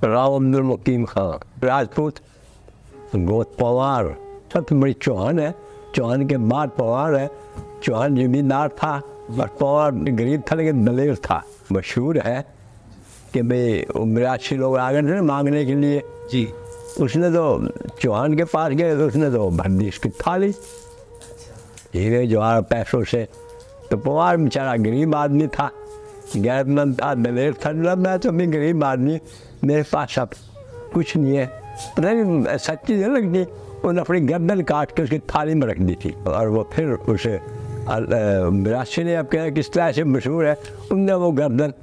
राव अब्दुल मुकीम खां राजपूत, गोत पवार, सबसे बड़ी चौहान है। चौहान के बाद पवार है। चौहान जमींदार था और पवार गरीब था लेकिन दलेर था। मशहूर है कि भाई 82 लोग आ गए थे ना मांगने के लिए जी। उसने तो चौहान के पास गए तो उसने तो भर दी उसकी थाली हीरे जवाहर पैसों से। तो पवार बेचारा गरीब आदमी था, गैरतमंद था, दलेर था। मैं तो भी गरीब आदमी, मेरे पास अब कुछ नहीं है। पता नहीं सच्ची नहीं लगती, उन्होंने अपनी गर्दन काट के उसकी थाली में रख दी थी। और वो फिर उसे मिरासी ने अब क्या किस तरह से मशहूर है, उनने वो गर्दन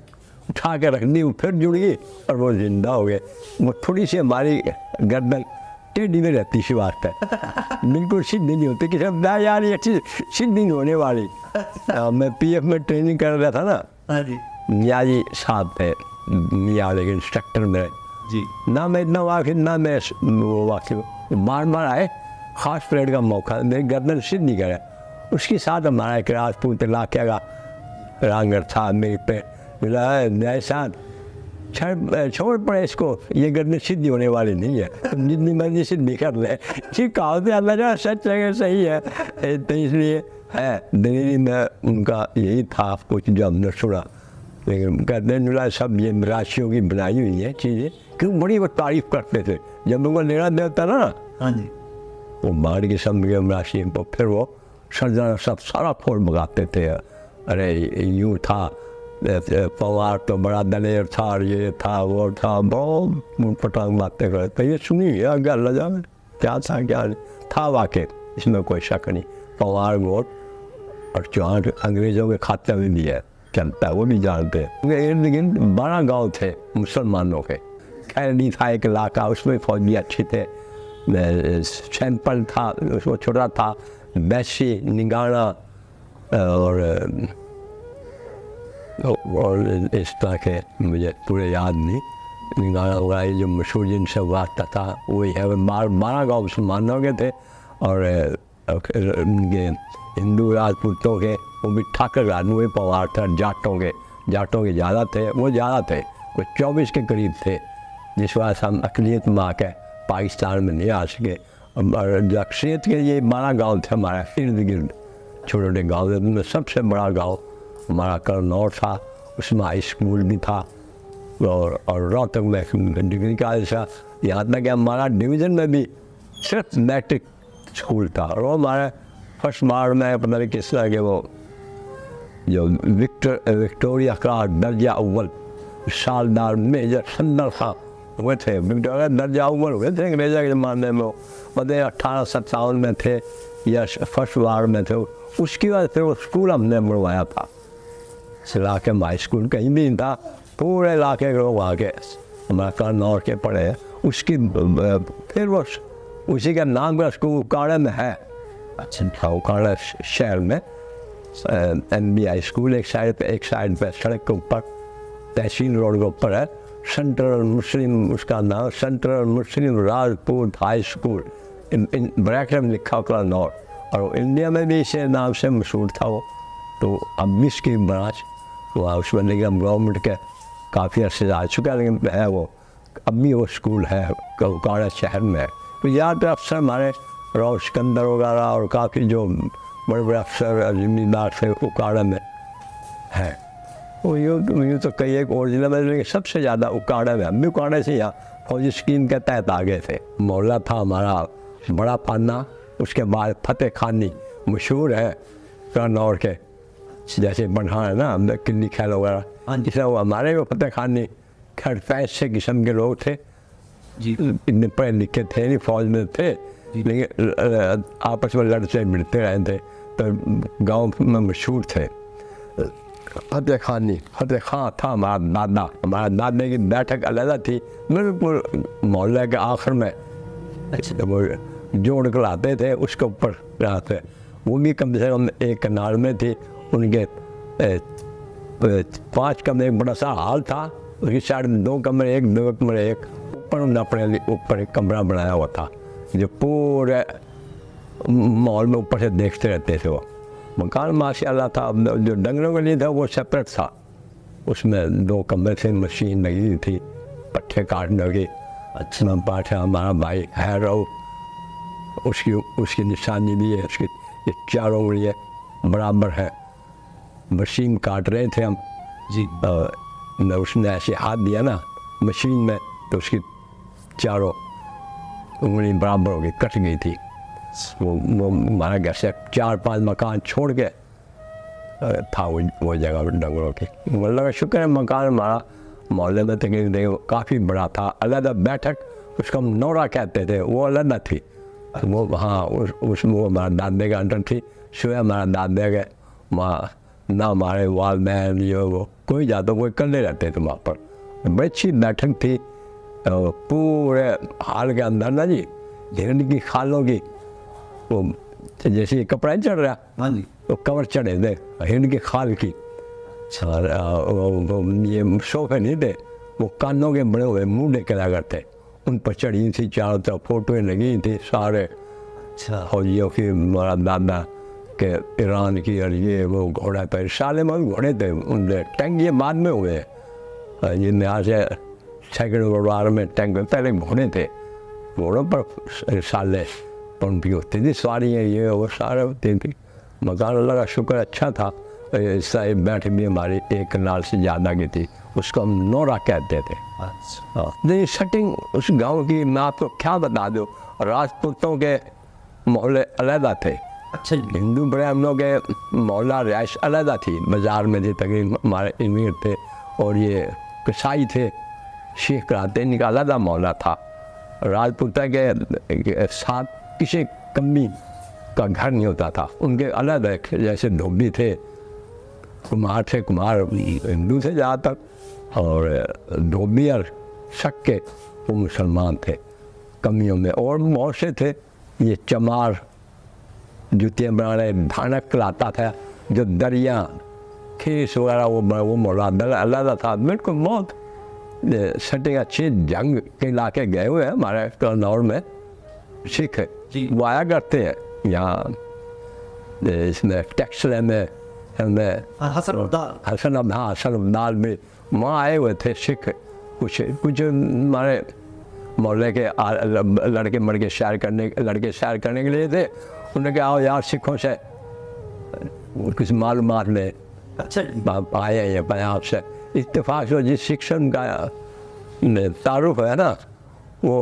उठा के रख दी, वो फिर जुड़ गई और वो जिंदा हो गए। वो थोड़ी सी हमारी गर्दन टेढ़ी में रहती सी बात है, बिल्कुल सीधी नहीं होती कि सब यार ये अच्छी सीधी नहीं होने वाली। मैं पीएफ में ट्रेनिंग कर रहा था ना, हाँ जी मियाँ जी साहब थे, मियाँ लेकिन इंस्ट्रक्टर मेरे जी। ना मैं इतना वाकिफ ना मैं वो वाकिफ। बार बार आए, ख़ास परेड का मौका, मेरी गर्दन सीधी नहीं करे। उसके साथ हमारा एक राजपूत इलाके का रांगर था, मेरे पे मिला है मेरे साथ, छोड़ पड़े इसको, ये गर्दन सीधी होने वाली नहीं है, तुम जितनी मर्जी सीधी कर ले। ठीक कहा अल्लाह जो सच है सही है। तो इसलिए है दिल्ली में उनका यही था कुछ जो हमने सुना। लेकिन कहते मिला सब ये राशियों की बनाई हुई है चीज़ें, क्यों बड़ी वो तारीफ़ करते थे जब उनको लेना देता ना। हाँ जी। वो मार के सब राशि को फिर वो सरदार सब सारा फोड़ भगाते थे। अरे यूँ था, पवार तो बड़ा दलेर था, और ये था वो था, बहुत पटांग बातें करे। तो ये सुनी अगर लजा में क्या था क्या नहीं था, वाकई इसमें कोई शक नहीं। पवार गोट और चौहान अंग्रेज़ों के खाते में भी है, चलता है, वो भी जानते हैं। इर्द गिर्द 12 गाँव थे मुसलमानों के। खैरनी था एक इलाका, उसमें फौजी अच्छे थे। सैंपल था, उसको छोटा था, बैसी, निगाना और इस तरह के मुझे पूरे याद नहीं। निगाना वगैरह जो मशहूर जिनसे वास्ता था वही है। 12 गाँव मुसलमानों के थे और उनके हिंदू राजपूतों के वो भी ठाकर आदमी पवार था। जाटों के ज़्यादा थे, वो ज़्यादा थे, कुछ 24 के करीब थे, जिस वजह से हम अकलियत में आके पाकिस्तान में नहीं आ सके। और अक्सरियत के ये 12 गाँव थे हमारे इर्द गिर्द, छोटे छोटे गाँव थे। उनमें सबसे बड़ा गाँव हमारा करनौर था, उसमें हाई स्कूल भी था और रोहतक में डिग्री कॉलेज था। यहाँ तक कि हमारा डिवीज़न में भी सिर्फ मैट्रिक स्कूल था। और वो हमारे फर्स्ट बार में पता नहीं किस तरह के वो जो विक्टोरिया का दर्जा अव्वल सालदार मेजर संदर खां हुए थे। विक्टोरिया दर्जा अव्वल हुए थे अंग्रेज़ों के ज़माने में। मतलब 1857 में थे या फर्स्ट बार में थे। उसकी वजह से वो स्कूल हमने बनवाया था। इस इलाके में हाई स्कूल कहीं भी नहीं था, पूरे इलाके के लोग आके हमारा करनौर के पढ़े हैं। उसकी फिर वो उसी का नाम का स्कूल उकाड़ा में है। अच्छा, उकाड़ा शहर में MBI स्कूल एक साइड पे सड़क के ऊपर तहसील रोड के ऊपर है। सेंट्रल मुस्लिम, उसका नाम central Muslim Rajput high school in bracket में लिखा करनौर। और इंडिया में भी इसे नाम से मशहूर था वो। तो अब भी इसकी ब्रांच वहाँ उसमें, लेकिन गवर्नमेंट के काफ़ी अर्से आ चुका है, लेकिन है वो अब भी वो स्कूल है उकाड़ा शहर में है। तो यहाँ पे अफसर हमारे राव सिकंदर वगैरह और काफ़ी जो बड़े बड़े अफसर जिम्मेदार थे उकाड़ा में हैं। वो यूँ तो कई एक ओरिजिनल में, लेकिन सबसे ज़्यादा उकाड़ा में, हम भी उकाड़े से यहाँ फौजी स्कीम के तहत आ गए थे। मोहल्ला था हमारा बड़ा पाना, उसके बाद फतेह खानी मशहूर है करनौर के, जैसे बढ़ा है ना हमने किन्नी खैल वगैरह। हाँ जी। जैसे वो हमारे वो फतेह खानी खैर पैसे किस्म के लोग थे जी। इतने पढ़े लिखे थे नहीं, फौज में थे, लेकिन आपस में लड़ते मिलते रहे थे। तो गांव में मशहूर थे फतेह खां था हमारा दादा। हमारा दादा की बैठक अलग थी, बिल्कुल मोहल्ले के आखिर में। अच्छा, वो जोड़ कर आते थे, उसके ऊपर रहते। वो भी कम से कम एक कनाल में थी। उनके 5 कमरे, एक बड़ा सा हॉल था, उसकी साइड में 2 कमरे, 2 कमरे, एक ऊपर उन्होंने अपने ऊपर एक कमरा बनाया हुआ था जो पूरे माहौल में ऊपर से देखते रहते थे। वो मकान माशाल्लाह था। जो डंगरों के लिए था वो सेपरेट था, उसमें 2 कमरे से मशीन लगी थी, पट्टे काटने की। अच्छा पाठा हमारा भाई है रहो, उसकी उसकी निशानी भी है, उसकी ये चारों उंगलियाँ बराबर है। मशीन काट रहे थे हम जी। उसने ऐसे हाथ दिया ना मशीन में, तो उसकी चारों उंगली बराबर हो गई, कट गई थी। वो हमारा घर से 4-5 मकान छोड़ के था वो जगह डंगरों की। मतलब शुक्र है मकान हमारा मोहल्ले में तकरीबन काफ़ी बड़ा था। अलग बैठक उसको हम नौरा कहते थे, वो अलग थी। वो हाँ उसमें वो हमारे दादे का अंडर थी। सुबह हमारा दादे के वहाँ ना हमारे वालदैन ये वो कोई जाता कोई करने रहते थे वहाँ पर। बड़ी अच्छी बैठक थी। पूरे हाल के अंदर ना जी हिरन की खालों की वो जैसे कपड़ा नहीं चढ़ रहा, हाँ जी, तो कवर चढ़े थे हिरन की खाल की। और ये सोफे नहीं थे, वो कानों के बड़े हुए मुँह निकला करते, उन पर चढ़ी थी, चारों तरफ फोटोएं लगी थी सारे। अच्छा फौजियों की, हमारा दादा के ईरान की, और ये वो घोड़ा पर साले में घोड़े थे उनके। टैंक ये बाद में हुए, ये यहाँ से सेकंड वर्ल्ड वार में टैंक पहले घोड़े थे, घोड़ों पर साले पंपी होती थी, सवारियाँ ये वो सारे होती थी। मकान अल्लाह का शुक्र अच्छा था। ऐसा बैठ भी हमारी 1 कनाल से ज़्यादा की थी, उसको हम नौरा कहते थे। अच्छा नहीं सेटिंग उस गांव की मैं आपको क्या बता दूँ, राजपूतों के मोहल्ले अलग थे, अच्छा जी। हिंदू ब्राह्मणों के मोहल्ला रिहाइश अलग थी। बाज़ार में थे तकरीबन हमारे अमीर थे, और ये कसाई थे, शेख कराते, इनका अलग मोहल्ला था। राजपूत के साथ किसी कमी का घर नहीं होता था, उनके अलग है। जैसे धोबी थे, कुम्हार थे, कुम्हार हिंदू थे ज़्यादातर, और धोबी और शक्के वो मुसलमान थे कमियों में। और बहुत से थे ये चमार जूतियाँ बनाने, धानक लाता था, जो दरिया खीस वगैरह वो मोहल्ला अलग था। बिल्कुल बहुत सेटिंग अच्छी। जंग के इलाके गए हुए हैं हमारे कन्नौर में सिख जी। वो आया करते हैं यहाँ इसमें टेक्सटाइल में हसन अब्दाल। हसन अब्दाल में वहाँ आए हुए थे सिख। कुछ हमारे मोहल्ले के लड़के सैर करने के लिए थे। उन्होंने कहा आओ यार सिखों से कुछ मालूमात लें। अच्छा जी। आए हैं पंजाब से। इत्तेफाक से जिस शिक्षण का तारुफ है ना, वो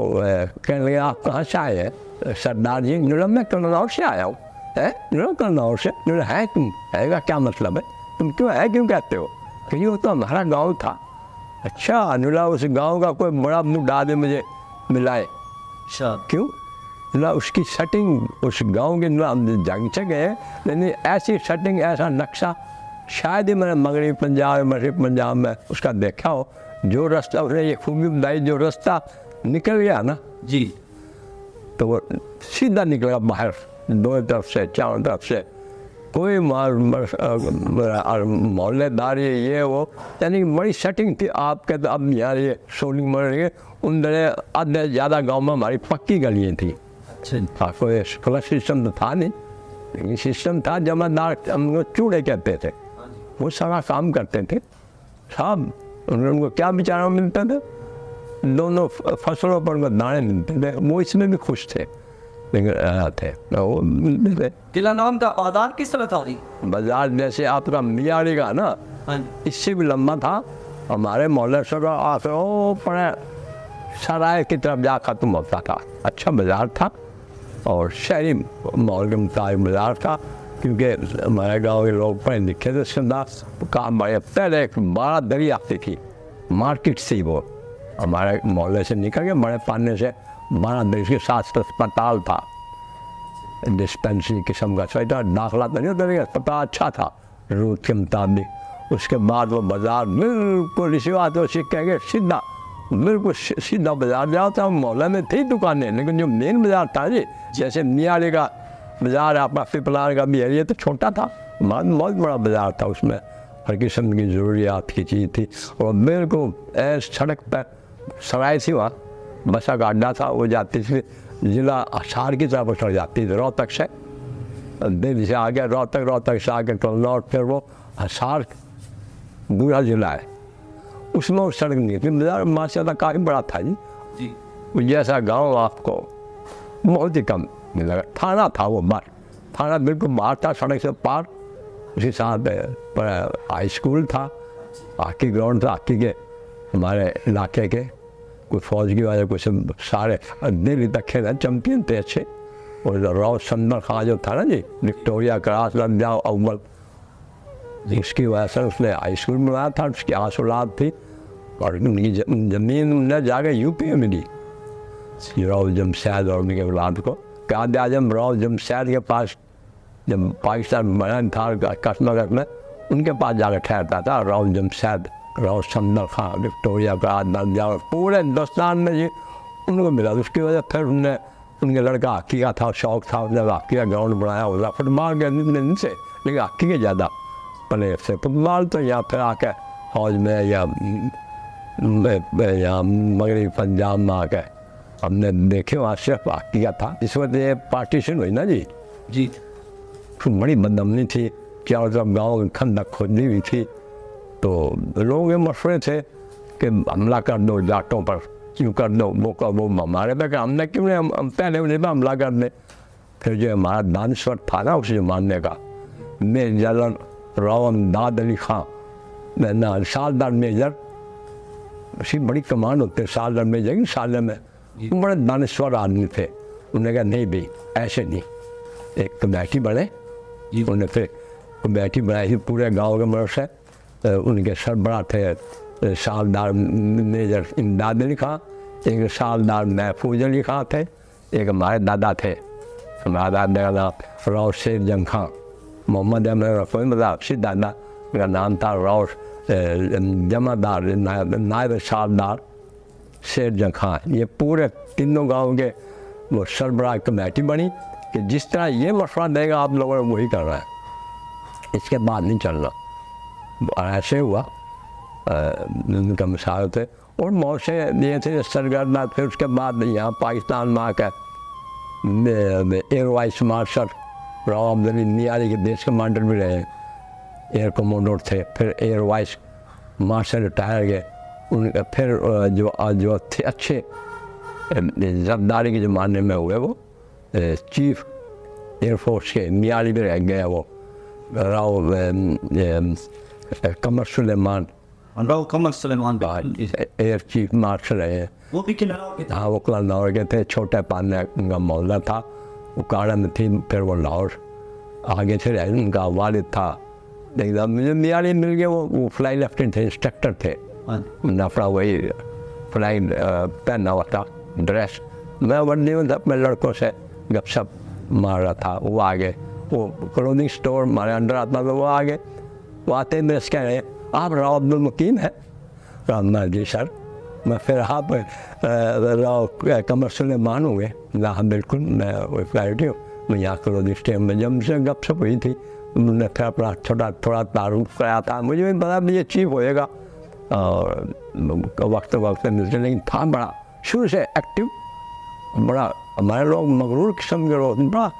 कहने लगे आप कहाँ से आए हैं सरदार जी? मैं कन्नौर से आया हूँ। है कन्नौर से? है तुम है का क्या मतलब है, तुम क्यों कहते हो? क्योंकि वो तो हमारा गांव था। अच्छा अनुला उस गांव का कोई बड़ा मुद्दा दे मुझे मिलाए। अच्छा क्यों ना उसकी सेटिंग उस गांव के ना जंग से गए, लेकिन ऐसी सेटिंग ऐसा नक्शा शायद ही मैंने मगरबी पंजाब में उसका देखा हो। जो रास्ता उसने ये खूबी बताई, जो रास्ता निकल गया ना जी, तो वो सीधा निकला बाहर, दोनों तरफ से चारों तरफ से। कोई मोहल्लेदार ये वो यानी बड़ी सेटिंग थी। आपके तो अब यहाँ ये सोलिंग मर रही है, उन दिनों आधे ज़्यादा गाँव में हमारी पक्की गलियाँ थी। अच्छा कोई फ्लश सिस्टम तो था नहीं, लेकिन सिस्टम था। जमादार हम लोग चूड़े कहते थे, वो सारा काम करते थे साहब। उनको क्या बेचारा मिलता था, दोनों फसलों पर उनको दाने मिलते थे, वो इसमें भी खुश थे। लेकिन थे वो मिलते थे। किला नाम का बाजार किस तरह था? बाजार जैसे आपका मियारी का ना, इससे भी लंबा था। हमारे मोहल्ले से आके ओ पड़े सराय की तरफ जा खत्म होता था। अच्छा बाजार था, और शहरी माहौल के मुताबिक बाजार था, क्योंकि हमारे गांव के लोग पढ़े लिखे थे। काम बड़े पहले एक बड़ा दरी आती थी, मार्केट से वो हमारे मोहल्ले से निकल के बड़े पाने से 12 दरी के साथ अस्पताल था, डिस्पेंसरी किस्म का सही था। दाखिला तो नहीं होता, लेकिन अस्पताल अच्छा था रूट के मुताबिक। उसके बाद वो बाजार बिल्कुल इसी बात को सीख कहेंगे सीधा, बिल्कुल सीधा बाजार जाओ था। मोहल्ले में थी दुकानें, लेकिन जो मेन बाजार था जी, जैसे मियाली का बाजार आपका पिपलार का भी है, ये तो छोटा था, बहुत बड़ा बाजार था। उसमें हर किस्म की ज़रूरियात की चीज़ थी। और बिल्कुल सड़क पर सराय थी, वहाँ बसा का अड्डा था, वो जाती थी ज़िला अशार की तरफ चढ़ जाती थी रोहतक से। दिल्ली से आगे रोहतक से आगे कन्नौर, फिर वो हिसार पूरा ज़िला है। उसमें वो सड़क नहीं थी, बाजार माशाल्लाह काफ़ी बड़ा था जी। जी वो जैसा गांव आपको बहुत ही कम मिलेगा। थाना था वो बाहर, थाना बिल्कुल बाहर था, सड़क से पार। उसी साथ पर हाई स्कूल था, हॉकी ग्राउंड था, हॉकी के हमारे इलाके के कुछ फौज की वजह कुछ सारे दिल्ली तक खेले चैंपियन थे अच्छे। और राव संदर खां जो था ना जी, विक्टोरिया क्रॉस लग जाओ अव्वल, उसकी वजह से उसने हाई स्कूल बनाया था। उसकी आस औलाद थी और उनकी ज़मीन उन्हें जाके यूपी में मिली, राव जमशेद और उनके औलाद को। कायद आजम राव जमशेद के पास जब पाकिस्तान बना था कसमगढ़ में, उनके पास जाकर ठहरता था राव जमशेद, राव संदर खां, विक्टोरिया का जाओ पूरे हिंदुस्तान में जी उनको मिला। उसकी वजह फिर उनने उनके लड़का हॉकी का था, शौक था, उसने हॉकी का ग्राउंड बनाया होता। फुटबॉल के इनसे लेकिन हॉकी के ज़्यादा प्लेयर से, फुटबॉल तो यहाँ फिर आके फौज में या मगरबी पंजाब में आके हमने देखे वहाँ सिर्फ हॉकी का था। इस वक्त ये पार्टीशन हुई ना जी, जी बड़ी बदअमनी थी, चारों तरफ गाँव की खंदक खोदी हुई थी। तो लोग ये मशवरे थे कि हमला कर दो जाटों पर, क्यों कर दो, वो हमारे पे हमने क्यों नहीं, हम पहले उन्हें पर हमला कर दें। फिर जो हमारा दानश्वर था ना उस ज़माने का, मेजर जनरल राव इमदाद अली खां, ना सालदार मेजर, उसकी बड़ी कमांड होती है सालदार मेजर की साले में, बड़े दानश्वर आदमी थे। उन्होंने कहा नहीं भाई ऐसे नहीं, एक कमेटी बने। उन्हें फिर कमेटी बनाई थी पूरे गाँव के मर्द से। उनके सरबराह थे सालदार मेजर इमदाद अली खां, एक सालदार महफूज अली खां थे, एक हमारे दादा थे, हमारे दादा का नाम राव शेर जंग खां, मोहम्मद अहमद रफ़ी मतलब सी दादा का नाम था राव जमादार नायब सालदार शेर जंग खां। ये पूरे तीनों गाँव के वो सरबराह कमेटी बनी कि जिस तरह ये मशवरा देगा आप लोगों ने वही करना है, इसके बाद नहीं चलना। ऐसे हुआ उनका मिसाल थे और बहुत से दिए थे सरगर्दा। फिर उसके बाद यहाँ पाकिस्तान में आकर air vice marshal Rao Abdul Niyari के देश कमांडर भी रहे, एयर कमांडर थे। फिर एयर वाइस मार्शल रिटायर गए। उनका फिर जो थे अच्छे जरदारी के ज़माने में हुए वो चीफ एयरफोर्स के नियारी भी रह गए, वो राव कमर सुलेमान, राव कमर सुलेमान एयर चीफ मार्शल रहे। वो भी किन्नौर के थे। हाँ वो लाहौर के थे, छोटे पाने उनका मोहल्ला था, वो काड़ा में थी। फिर वो लाहौर आगे से रहे, उनका वालिद था। लेकिन मुझे नियारी मिल गए, वो फ्लाई लेफ्टिनेंट थे, इंस्ट्रक्टर थे। अपना वही फ्लाई पहना हुआ था ड्रेस। मैं वर्दी में अपने लड़कों से गपशप मार रहा था। वो आगे वो क्लोथिंग स्टोर हमारे अंडर आता था, वो आगे वो आते मेरे से कह रहे आप राव अब्दुल मुकीम है? कहा जी सर। मैं फिर आप राव कमर सुलेमान हुए? ना हाँ बिल्कुल, मैं वही फ्लाइट हूँ, मैं यहाँ क्लोथिंग स्टोर में जब से गपशप हुई थी। उन्होंने फिर अपना थोड़ा तारुफ कराया था, मुझे भी पता मुझे चीफ होएगा और वक्त वक्त मिलते, लेकिन था बड़ा शुरू से एक्टिव, बड़ा हमारे लोग मगरूर किस्म के लोग, बड़ा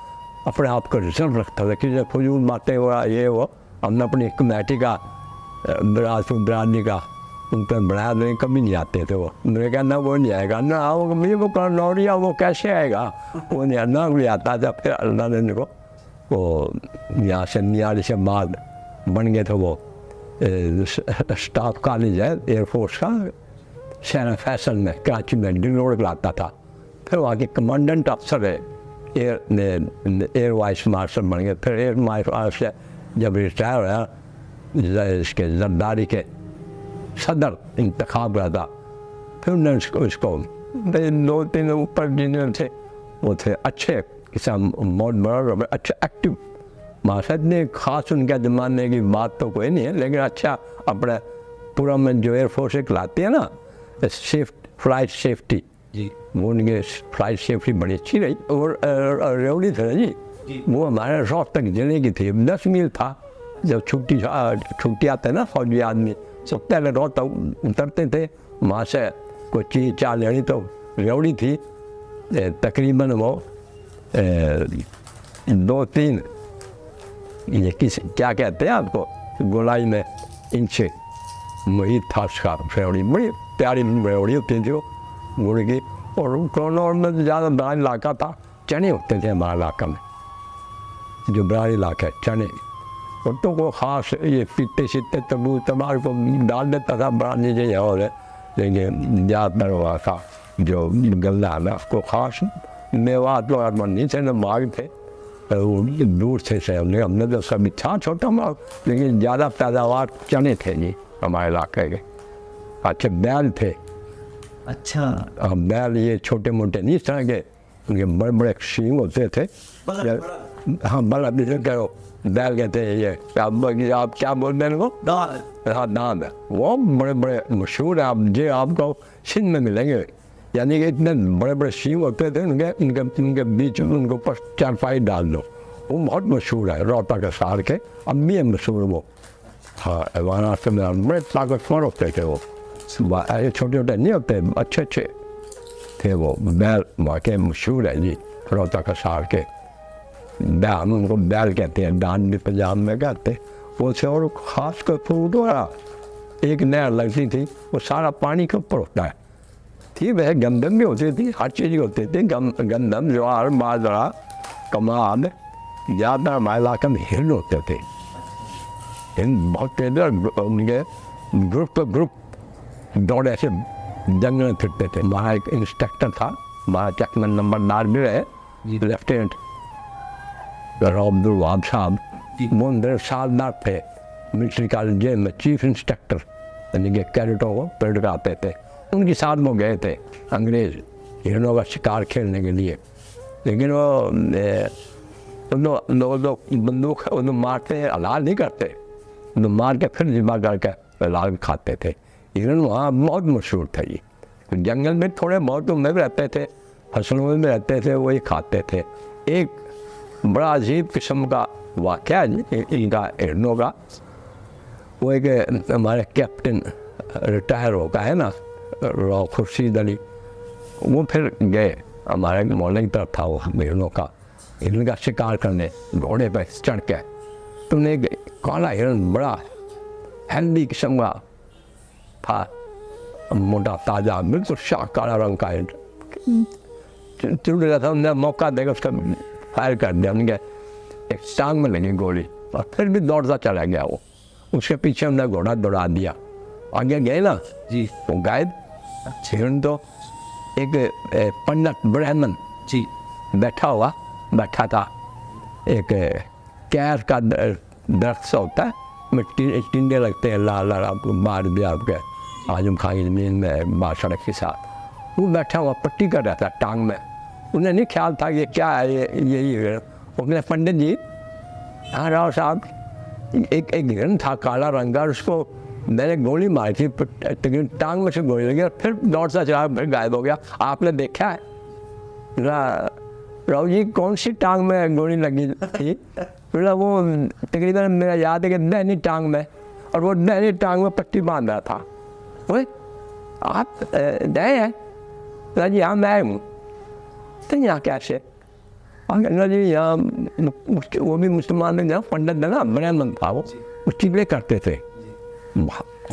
अपने आप को रिजर्व रखता था कि फजूल बातें हुआ ये वो। हमने अपनी कमेटी का बरादरी का उन पर बनाया, नहीं कभी नहीं आते थे वो। मेरे कहना वो नहीं आएगा ना, वो मुझे वो नौरिया वो कैसे आएगा, वो नहीं ना भी आता था। फिर अल्लाह ने इनको वो यहाँ से नियारी से बाद बन गए थे वो स्टाफ कॉलेज है एयरफोर्स का, शहर फैसल में कराची में ड्रिल रोड लाता था। फिर वहाँ के कमांडेंट अफसर है, एयर वाइस मार्शल बन गए। फिर एयर वाइस मार्शल जब रिटायर होया, इसके जरदारी के सदर इंतखाब रहा था। फिर उन्होंने उसको 2-3 ऊपर जिन्हें थे वो थे अच्छे किसान, बहुत बड़ा अच्छा एक्टिव मार्शल। इतने खास उनके ज़माने की बात तो कोई नहीं है, लेकिन अच्छा अपने पूरा में जो एयरफोर्स एक लाती है ना फ्लाइट सेफ्टी जी, वो उनके फ्लाइट सेफ्टी बड़ी अच्छी रही। और रेवड़ी थे जी, वो हमारे रोहतक जिले की थी, 10 मील था। जब छुट्टी आते ना फौजी आदमी, सब पहले रोहतक उतरते थे, वहाँ से कोई चीज़ चाल लेनी तो रेवड़ी थी। तकरीबन वो 2-3 ये क्या कहते हैं आपको गोलाई में इंच वही था उसका रेवड़ी, बड़ी प्यारी रेवड़ी होती थी वो गुड़ की। और कोरोना में ज़्यादा बड़ा इलाका था, चने होते थे हमारे इलाका में, जो बड़ा इलाका है चने। और तो को ख़ास ये पीते शीते तबू तबार को डाल देता था बड़ा नीचे और, लेकिन ज़्यादातर हुआ था जो गल्ला में उसको ख़ास मेवा तो नहीं थे, न बाग थे, वो दूर से हमने तो सभी था छोटा माल, लेकिन ज़्यादा पैदावार चने थे जी हमारे इलाके के। अच्छे बैल थे, अच्छा बैल ये छोटे मोटे नहीं इस तरह के, उनके बड़े बड़े सींग होते थे। हाँ बड़ा जैसे कहो बैल कहते हैं ये, आप क्या बोलते हैं इनको? दाल। हाँ दांत, वो बड़े बड़े मशहूर है, आप जो आपको सिंध में मिलेंगे। यानी कि इतने बड़े बड़े सींग होते थे उनके उनके उनके बीच में उनको पर चारपाई डाल दो, वो बहुत मशहूर है रोहता के सार के, अब भी है मशहूर वो। हाँ वाराणसी में बड़े ताकतवर होते थे वो, ऐसे छोटे छोटे नहीं होते, अच्छे अच्छे थे वो बैल, वहाँ के मशहूर है जी रोहता के सार के। बैल उनको बैल कहते हैं, डांड भी पंजाब में कहते वो से। और ख़ास कर फ्रूट वाला एक नहर लगती थी, वो सारा पानी के ऊपर होता है थी, वह गंदम भी होती थी, हर चीज़ होती थी, गंदम ज्वार बाजरा कमाद। ज़्यादातर हमारे इलाके में हिरन होते थे, हिरन बहुत तेज, उनके ग्रुप पे ग्रुप दौड़े ऐसे जंगल में फिरते थे। हमारा एक इंस्पेक्टर था, हमारा चकमन नंबरदार भी रहे लेफ्टिनेंट अब्दुल वहाब साहब, वो अंदर सालदार थे मिलिट्री कॉलेज जेल में, चीफ इंस्पेक्टर, यानी कि कैडेटों को पेड़ कराते थे। उनके साथ वो गए थे अंग्रेज़ हिरणों का शिकार खेलने के लिए, लेकिन वो बंदूक मारते हलाल नहीं करते, तो मार के फिर जिम्मा करके हलाल खाते थे। हिरण वहाँ बहुत मशहूर थे जी, जंगल में थोड़े बहुत उनमें भी रहते थे, फसलों में रहते थे, वही खाते थे। एक बड़ा अजीब किस्म का वाक़या है इनका हिरणों का, वो एक हमारे कैप्टन रिटायर हो गया है ना राव खुर्शीद अली, वो फिर गए हमारे मोहल्ले की तरफ था वो हिरणों का, हिरण का शिकार करने घोड़े पर चढ़ के। तो उन्हें एक काला हिरण बड़ा हेल्दी किस्म का था, मोटा ताज़ा बिल्कुल शाह काला रंग का हिरण चुड़ रहा था। उन्हें मौका देकर उसका फायर कर दिया, उनके एक टांग में लगी गोली, और फिर भी दौड़ता चला गया वो। उसके पीछे उन्हें घोड़ा दौड़ा दिया, आगे गए ना जी, वो गायब। हिरण तो एक पंडित ब्राह्मण जी बैठा था, एक कैर का दरख्त होता है, मिट्टी टिंडे लगते हैं लाल लाल, आपको मार दिया आपके आजम खान की ज़मीन में बार सड़क के साथ, वो बैठा हुआ पट्टी कर रहा था टांग में। उन्हें नहीं ख्याल था ये क्या है, ये हिरण। उसने पंडित जी, हाँ राव साहब, एक हिरण था काला रंग का, उसको मैंने गोली मारी थी, तकरीबन टांग में से गोली लगी और फिर दौड़ता चला, फिर गायब हो गया, आपने देखा है? राव जी कौन सी टांग में गोली लगी थी? वो तकरीबन मेरा याद है कि दाहिनी टांग में, और वो दाहिनी टांग में पट्टी बांध रहा था। वो आप गए हैं? जी हाँ मैं हूँ। तो यहाँ कैसे? जी यहाँ वो भी मुसलमान ने पंडित है ना, ब्राह्मण था वो चिल्ले करते थे,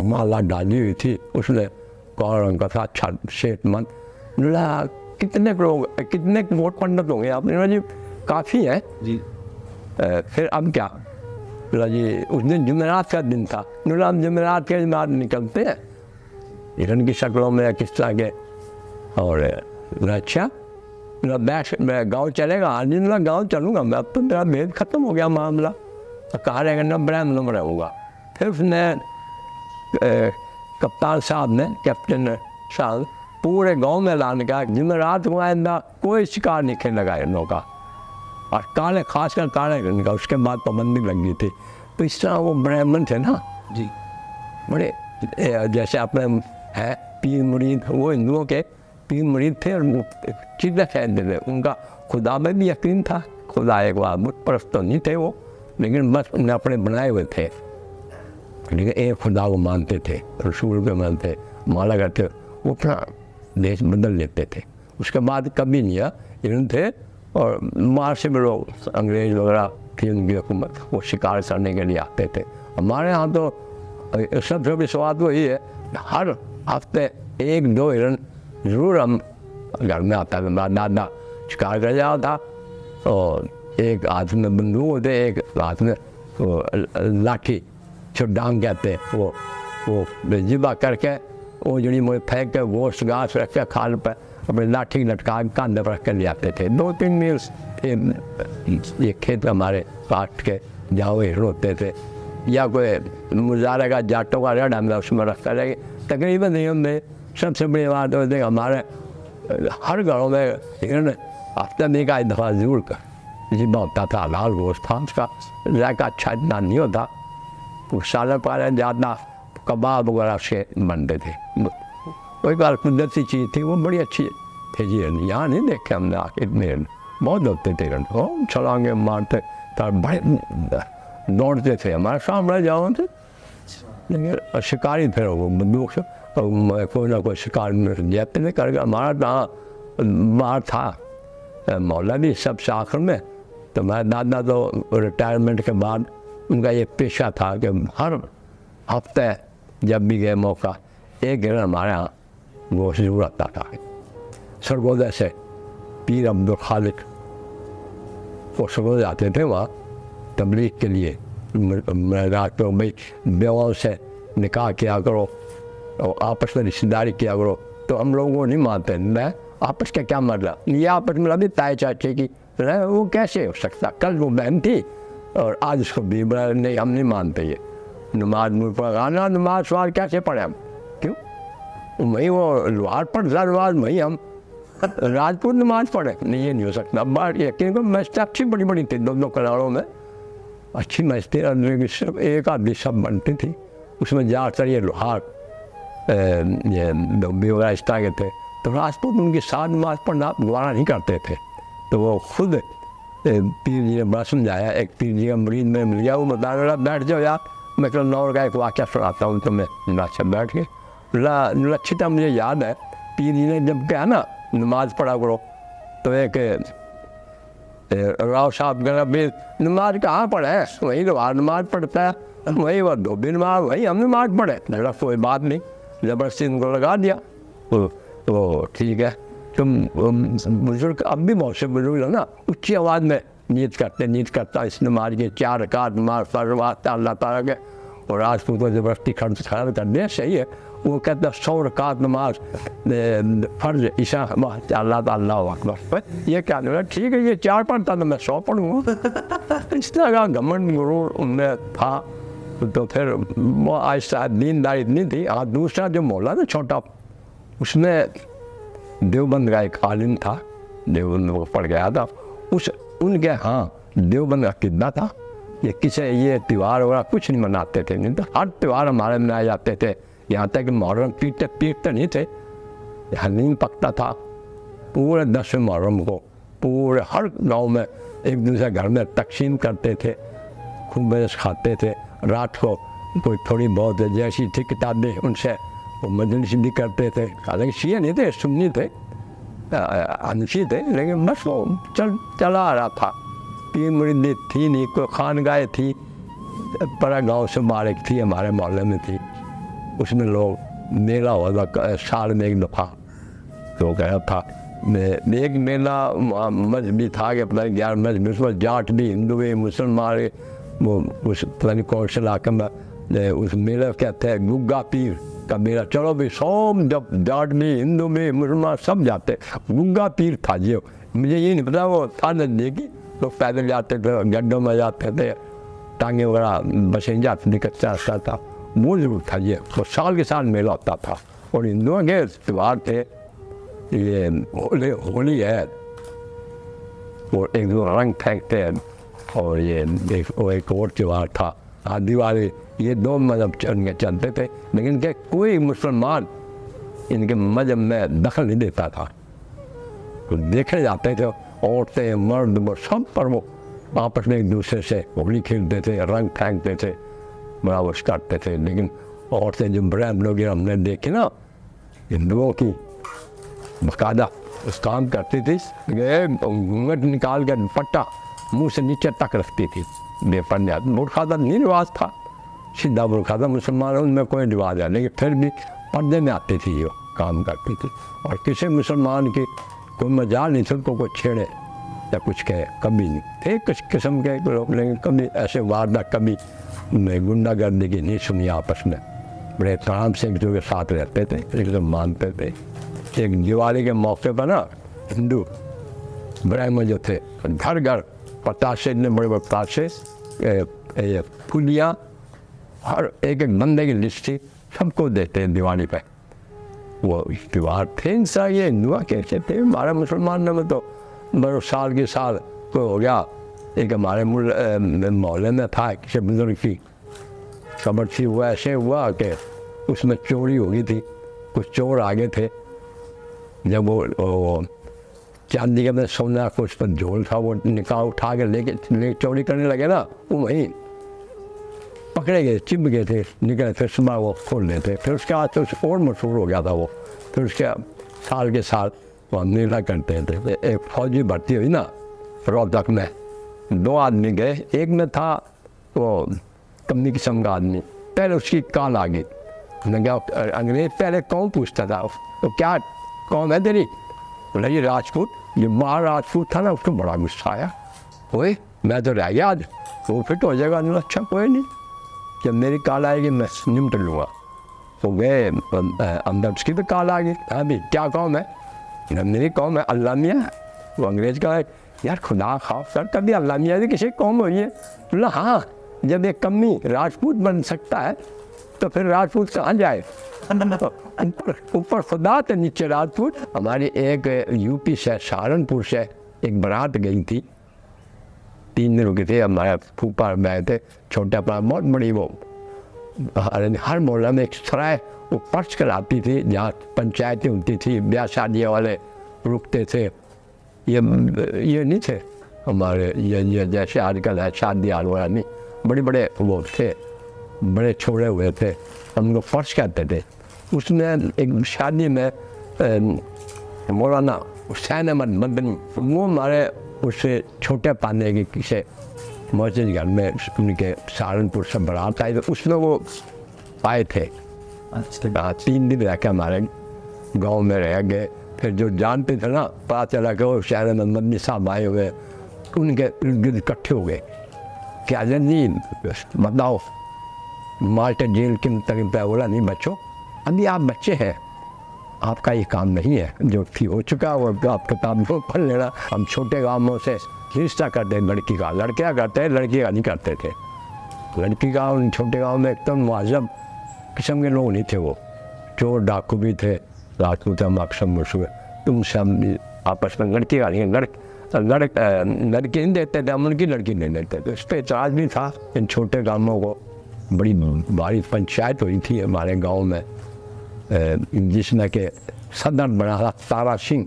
माला डाली हुई थी उसने, काला रंग का था, अच्छा सेहतमंद। कितने लोग, कितने वोट पंडित होंगे आपने? जी काफ़ी है जी। फिर अब क्या? जी उस दिन जुमेरात का दिन था, जुमेरात के बाद निकलते हैं हिरण की शक्लों में किस तरह के। और अच्छा मैं गाँव चलेगा? हाँ जी गाँव चलूँगा मैं, अब तो मेरा भेद ख़त्म हो गया मामला, तो कहा रहेगा ना ब्राह्मण में रहूँगा। फिर उसने कप्तान साहब ने, कैप्टन साहब, पूरे गांव में ऐलान किया जुमेरात को आइंदा कोई शिकार नहीं खेलेगा हिरणों का, और काले खासकर काले हिरण का। उसके बाद पाबंदी लग गई थी। तो इस तरह वो ब्राह्मण थे ना जी, बड़े, जैसे अपने हैं पीर मुरीद, वो हिंदुओं के पीर मुरीद थे और चिल्ला कहते थे, उनका खुदा में भी यकीन था, खुदा एक बार बुत परस्त तो नहीं थे वो, लेकिन बस उन्हें अपने बनाए हुए थे, लेकिन एक खुदा को मानते थे, रसूल को मानते, माला करते, वो अपना देश बदल लेते थे। उसके बाद कभी नहीं हिरण थे, और बाहर से भी लोग अंग्रेज़ वगैरह थी उनकी हुकूमत, वो शिकार करने के लिए आते थे। हमारे यहाँ तो सबसे बड़ी स्वाद वही है, हर हफ्ते 1-2 हिरन ज़रूर हम घर में आता था। मेरा दादा शिकार कर जाता था और एक हाथ में बंदूक होते, एक हाथ में वो लाठी छुडांग कहते हैं, वो जिबा करके वो जड़ी मुझे फेंक के गोश्त घास रख के खाल पर अपने लाठी लटका के कांधे पर रख के ले आते थे। 2-3 मील ये खेत हमारे काट के जहाँ वो हिरन होते थे, या कोई मुजारे का जाटों का रेड हमने उसमें रखता रहे। तकरीबन नियम में सबसे बड़ी बात होती है हमारे हर घरों में हिरन हफ्ते में एक दफ़ा ज़रूर कर जिबा होता था। लाल गोश्त था, उसका जायका अच्छा इतना नहीं होता, सालन पाले ज़्यादा कबाब वगैरह से बनते थे। कोई बार कुदरती चीज़ थी, वो बड़ी अच्छी थे जी। यहाँ नहीं देखे हमने आके इतने हिरन बहुत होते थे। हिरन हो छलांगे मारते तो बड़े दौड़ते थे, हमारे सामने जाओ थे। लेकिन शिकारी थे वो बंदूक से कोई ना कोई शिकार में जाते थे करके। हमारा जहाँ बाहर था मौलवी सब आखिर में, तो मेरा दादा तो रिटायरमेंट के बाद उनका ये पेशा था कि हर हफ्ते जब भी गए मौका एक हिरन हमारे यहाँ गोश्त ज़रूर आता था। सरगोदे से पीर अब्दुल खालिक वो सरगोदे आते थे वहाँ तबलीग के लिए। रात को भाई बेवाओं से निकाह किया करो और आपस में रिश्तेदारी किया करो, तो हम लोगों को नहीं मानते। मैं आपस का क्या मतलब, ये आपस में अभी ताए चाचे की वो कैसे हो सकता। कल वो बहन थी और आज उसको भी बड़ा नहीं, हम नहीं मानते ये नमाज मुँह पर गाना नमाज सवाल कैसे पढ़े हम, क्यों वही वो लोहार पर नमाज वही हम राजपूत नमाज पढ़े नहीं, ये नहीं हो सकता। बात ये क्योंकि मस्जिद अच्छी बड़ी बड़ी थी, 2-2 कनालों में अच्छी मस्जिद, सिर्फ एक आदमी सब बनती थी। उसमें ज़्यादातर ये लोहार ये धोबी वगैरह इस तरह के थे। तो राजपूत उनकी साथ नमाज पढ़ना गवारा नहीं करते थे, तो वो खुद पीर जी ने बड़ा समझाया। एक पीर जी का मरीज में मिल गया, वो बता रहा बैठ जाओ यार, मैं कल नौर का एक वाक़या सुनाता हूँ तुम्हें। अच्छा बैठ के अच्छी तरह मुझे याद है, पीर जी ने जब कहा ना नमाज पढ़ा करो, तो एक राव साहब कहना भाई नमाज कहाँ पढ़े है, वही लोहार नमाज पढ़ता है, वही वो धोबी नमाज वही हम नमाज पढ़े। लगा कोई बात नहीं, ज़बरदस्ती उनको लगा दिया। वो ठीक है, तुम बुजुर्ग अब भी बहुत से बुजुर्ग है ना ऊँची आवाज़ में नीयत करता इस नमाज के 4 रकात नमाज फर्ज अल्लाह ताला के, और राजपूत को ज़बरदस्ती खर्च कर दिया। सही है, वो कहता 100 रकात नमाज फ़र्ज ईशा अल्लाह ताला अकबर, ये क्या नहीं ठीक है, ये 4 पढ़ता तो मैं 100 पढ़ूँगा। इस तरह का घमंड गुरूर उनमें था। तो फिर वो आहिस्ता दीनदारी इतनी थी। और दूसरा जो मौला ना छोटा, उसमें देवबंद का एक आलिम था, देवबंद वो पढ़ गया था, उनके हाँ देवबंद का किद्दा था। ये किसी ये त्यौहार वगैरह कुछ नहीं मनाते थे, नहीं तो हर त्यौहार हमारे मनाए जाते थे। यहाँ तक कि मुहर्रम पीटते नहीं थे, हलीम पकता था पूरे 10 मुहर्रम को। पूरे हर गांव में एक दूसरे घर में तकसीम करते थे, खूब बरस खाते थे। रात को कोई थोड़ी बहुत जैसी थी किताबें उनसे वो मजलिस भी करते थे। हालांकि शिया नहीं थे, सुन्नी थे, अनशी थे, लेकिन बस वो चला आ रहा था। पीर मुरीदी थी नहीं, कोई खानगाह थी परा गांव से बाहर एक थी, हमारे मोहल्ले में थी। उसमें लोग मेला हुआ था साल में एक दफ़ा, तो गया था। एक मेला मजहबी था कि पता नहीं 11 मजहबी, उसमें जाट भी, हिंदू भी, मुसलमान, वो उस पता नहीं कौन से इलाके में उस मेले कहते हैं गुग्गा पीर का मेला। चलो भाई सब जब जाट भी, हिंदू भी, मुसलमान सब जाते, गुग्गा पीर था जी। मुझे ये नहीं पता वो था नज़दीकी, लोग पैदल जाते थे, गड्ढों में जाते थे, टांगे वगैरह बसें जाते थे, कच्चा रास्ता था, वो जरूर था ये। तो साल के साल मेला होता था। और हिंदुओं के त्यौहार थे, ये होली है, और एक दो रंग फेंकते हैं, और ये एक और त्यौहार था दिवाली। ये 2 मज़हब चलते थे, लेकिन के कोई मुसलमान इनके मज़हब में दखल नहीं देता था। तो देखने जाते थे, औरतें मर्द वो सब पर वो आपस में एक दूसरे से होली खेलते थे, रंग फेंकते थे, बराबर करते थे। लेकिन औरतें जो ब्राह्मण लोग हमने देखे ना हिंदुओं की बाकायदा उस काम करती थी, घूंघट निकाल कर दुपट्टा मुँह से नीचे तक रखती थी, बेपरने बुरखा नहीं रिवाज था। सीधा बुर्खा था, मुसलमान उनमें कोई रिवाज है, लेकिन फिर भी पर्दे में आती थी, वो काम करती थी। और किसी मुसलमान की कोई मजाल नहीं था उनको कोई छेड़े या कुछ कहे, कभी नहीं थे कुछ किस्म के लोग, लेकिन कभी ऐसे वारदात, कभी गुंडागर्दी की नहीं सुनी आपस में। बड़े आराम से एक दूसरे के साथ रहते थे, एक दूसरे मानते थे। एक दिवाली के मौके पर ना हिंदू ब्राह्मण जो थे घर घर पतासे, इतने बड़े बड़े पतासे, फुलियाँ, हर एक एक बंदे की लिस्ट थी, सबको देते हैं दिवाली पे। वो त्यौहार थे इंसान, ये हिंदुआ कैसे थे, हमारे मुसलमान में तो बड़े साल के साल को हो गया। एक हमारे मोहल्ले में था किसी बुजुर्ग की खबर थी, वो ऐसे हुआ कि उसमें चोरी हो गई थी, कुछ चोर आगे थे। जब वो चांदी के में सोना को उस पर झोल था, वो निकाह उठा के लेके चोरी करने लगे ना, वो वहीं पकड़े गए, चिप गए थे, निकले, फिर सुबह वो खोल लेते। फिर उसके बाद तो और मशहूर हो गया था वो। फिर उसके साल के साल वो नीला करते थे। एक फौजी भर्ती हुई ना रोहतक में, 2 आदमी गए, एक में था वो कमी किस्म का आदमी, पहले उसकी काल आ गई। अंग्रेज पहले कौन पूछता था, तो क्या कौन है तेरी, बोला ये राजपूत। ये मार राजपूत था ना, उसको बड़ा गुस्सा आया, ओए मैं तो रह गया आज, वो फिट हो जाएगा। नहीं, अच्छा कोई नहीं, जब मेरी काल आएगी मैं निपट लूँगा। तो गए अंदर, उसकी भी काल आ गई। हाँ भी क्या कौम है, मेरी कौम है अल्लाह मियाँ। वो अंग्रेज का है, यार खुदा खौफ कर, कभी अल्लाह मियाँ की किसी कौम हुई है। बोला हाँ, जब एक कमी राजपूत बन सकता है तो फिर राजपूत कहाँ जाए, ऊपर खुदा तो नीचे राजपूत। हमारी एक यूपी से सहारनपुर से एक बारात गई थी, 3 दिन रुके थे। हमारे फूफा गए थे, छोटे अपना बहुत बड़ी वो हर मोहल्ला में एक सराय वो पर्च कराती थी, जहाँ पंचायतें होती थी, ब्याह शादियों वाले रुकते थे। ये नहीं थे हमारे ये जैसे आजकल है शादी हाल वाला, नहीं, बड़े बड़े वो थे, बड़े छोड़े हुए थे, हम उनको फर्श कहते थे। उसमें एक शादी में मौलाना हुसैन अहमद मदनी, वो हमारे उससे छोटे पाने के किसी मस्जिद घर में उनके सहारनपुर से बारात आई, तो उसमें वो आए थे। अच्छा, 3 दिन रह के हमारे गांव में रह गए। फिर जो जानते थे ना, पता चला कि वो हुसैन अहमद मदनी साहब आए हुए, उनके इर्द इकट्ठे हो गए। क्या जी बताओ माल्टे जेल की तरीफ पे। बोला नहीं बच्चों, अभी आप बच्चे हैं, आपका ये काम नहीं है, जो थी हो चुका वो आप किताब को पढ़ लेना। हम छोटे गाँवों से रिश्ता करते लड़की का, लड़कियाँ करते हैं, लड़कियाँ नहीं करते थे। लड़की का उन छोटे गाँव में एकदम मुआज़ब किस्म के लोग नहीं थे, वो चोर डाकू भी थे, राजपूत हम अक्सर मशहूर। तुम सब आपस में लड़की का नहीं, लड़की नहीं देते थे, हम उनकी लड़की नहीं देते थे। इस पर इतराज़ भी था इन छोटे गाँवों को। बड़ी भारी पंचायत हुई थी हमारे गांव में, जिसमें कि सदर बना था तारा सिंह,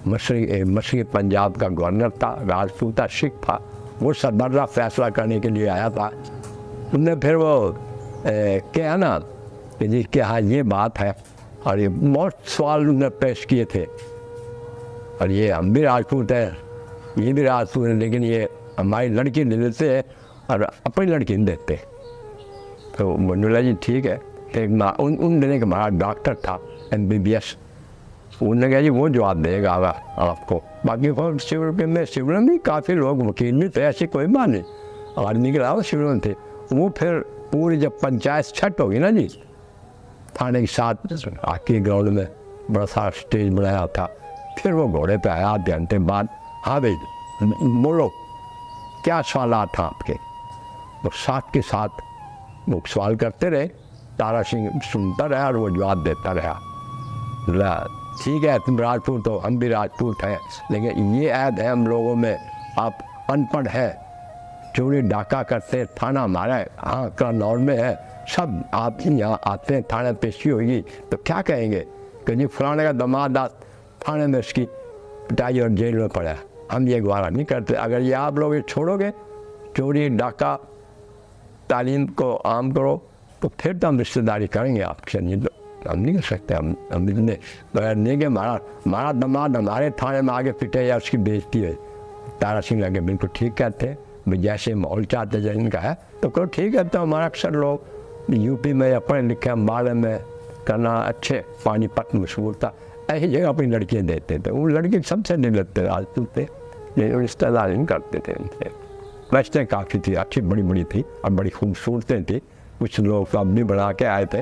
मशरक़ी पंजाब का गवर्नर था, राजपूता सिख था। वो सदर्रा फैसला करने के लिए आया था। उनने फिर वो क्या ना कि जी कि हाँ ये बात है, और ये बहुत सवाल उन्होंने पेश किए थे। और ये हम भी राजपूत हैं, ये भी राजपूत हैं, लेकिन ये हमारी लड़की नहीं देते हैं और अपनी लड़की नहीं देते। तो बोला जी ठीक है। एक उन दिनों का हमारा डॉक्टर था MBBS, उन्होंने कहा जी वो जवाब देगा आपको। बाकी और शिविर में काफ़ी लोग वकील भी थे, ऐसी कोई बात नहीं, आदमी के अलावा शिविर में थे। वो फिर पूरी जब पंचायत छठ होगी ना जी, थाने के साथ आके ग्राउंड में बड़ा सारा स्टेज बनाया था। फिर वो घोड़े पे आया आधे घंटे बाद, हाँ भाई बोलो क्या सवाल था आपके। वो साथ के साथ वो सवाल करते रहे, तारा सिंह सुनता रहा और वो जवाब देता रहा। ठीक है तुम राजपूत हो, हम भी राजपूत हैं, लेकिन ये ऐड है हम लोगों में, आप अनपढ़ है, चोरी डाका करते, थाना हमारा है, हाँ कन्नौर में है, सब आप यहाँ आते हैं, थाने पेशी होगी तो क्या कहेंगे कि जी फलाने का दामाद थाने में उसकी पिटाई और जेल में पड़ा है। हम ये गवारा नहीं करते। अगर ये आप लोग ये छोड़ोगे, चोरी डाका तालीम को आम करो, तो फिर तो हम रिश्तेदारी करेंगे आपसे, नहीं तो हम नहीं कर सकते। हम इतने नहीं कि हमारा दामाद हमारे थाने में आगे पिटे या उसकी बेइज्जती है। तारा सिंह लगे बिल्कुल ठीक कहते हैं, भाई जैसे माहौल चाहते हैं इनका है तो करो ठीक है। तो हमारा अक्सर लोग यूपी में या पढ़े लिखे अम्बाड़े में करना अच्छे पानीपत मशहूर था, ऐसी जगह अपनी लड़कियाँ देते थे। वो लड़के सबसे नहीं लगते राजपूत थे, लेकिन रिश्तेदार नहीं करते थे उनसे। बचतें काफ़ी थी, अच्छी बड़ी बड़ी थी और बड़ी खूबसूरतें थी। कुछ लोग तो अब भी बना के आए थे,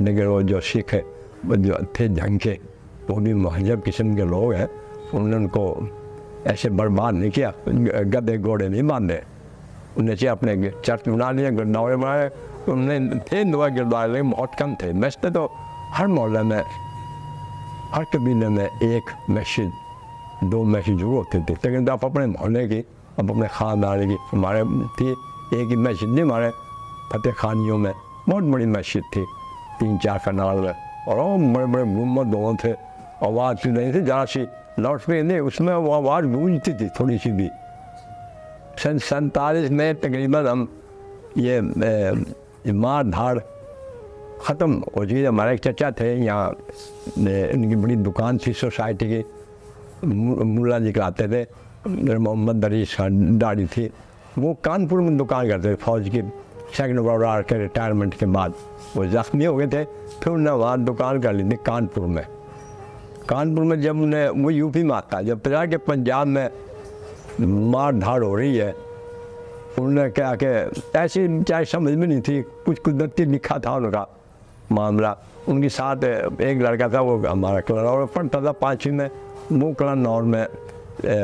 लेकिन वो जो सिख है वो जो थे ढंग के, वो भी महजब किस्म के लोग हैं। उन्होंने उनको ऐसे बर्बाद नहीं किया, गधे घोड़े नहीं बांधे। उन्हें से अपने चर्च बना लिए, गुरुद्वारे बनाए। उनमें थे 9 गुरुद्वारे, लेकिन बहुत कम थे। वैसे तो हर मोहल्ले में, हर कबीले में एक मस्जिद 2 मस्जिद जरूर होती थी। लेकिन आप अपने मोहल्ले की, अब अपने ख़ानदान की, हमारे थी एक ही मस्जिद नहीं, हमारे फतेह खानियों में बहुत बड़ी मस्जिद थी 3-4 कनाल में, और वो बड़े बड़े गुम्बद दोनों थे। आवाज़ भी नहीं थी ज़रा सी, लाउड स्पीकर नहीं, उसमें वो आवाज़ गूंजती थी थोड़ी सी भी। 47 में तकरीबन हम ये मार धाड़ ख़त्म हो गई। हमारे एक चचा थे यहाँ, इनकी बड़ी दुकान थी सोसाइटी की, मुल्ला जी कराते थे, मोहम्मद दरीस खान दाढ़ी थी। वो कानपुर में दुकान करते थे फौज की, सेकंड वर्ल्ड वॉर के रिटायरमेंट के बाद वो ज़ख्मी हो गए थे। फिर उन्हें वहाँ दुकान कर ली थी कानपुर में। कानपुर में जब उन्हें, वो यूपी में आता, जब पता कि पंजाब में मार धाड़ हो रही है, उन्होंने क्या कि ऐसी चाहे समझ में नहीं थी, कुछ कुदरती लिखा था उनका मामला। उनके साथ एक लड़का था, वो हमारा कलनौर में पढ़ता था 5वीं में, वो कलनौर में,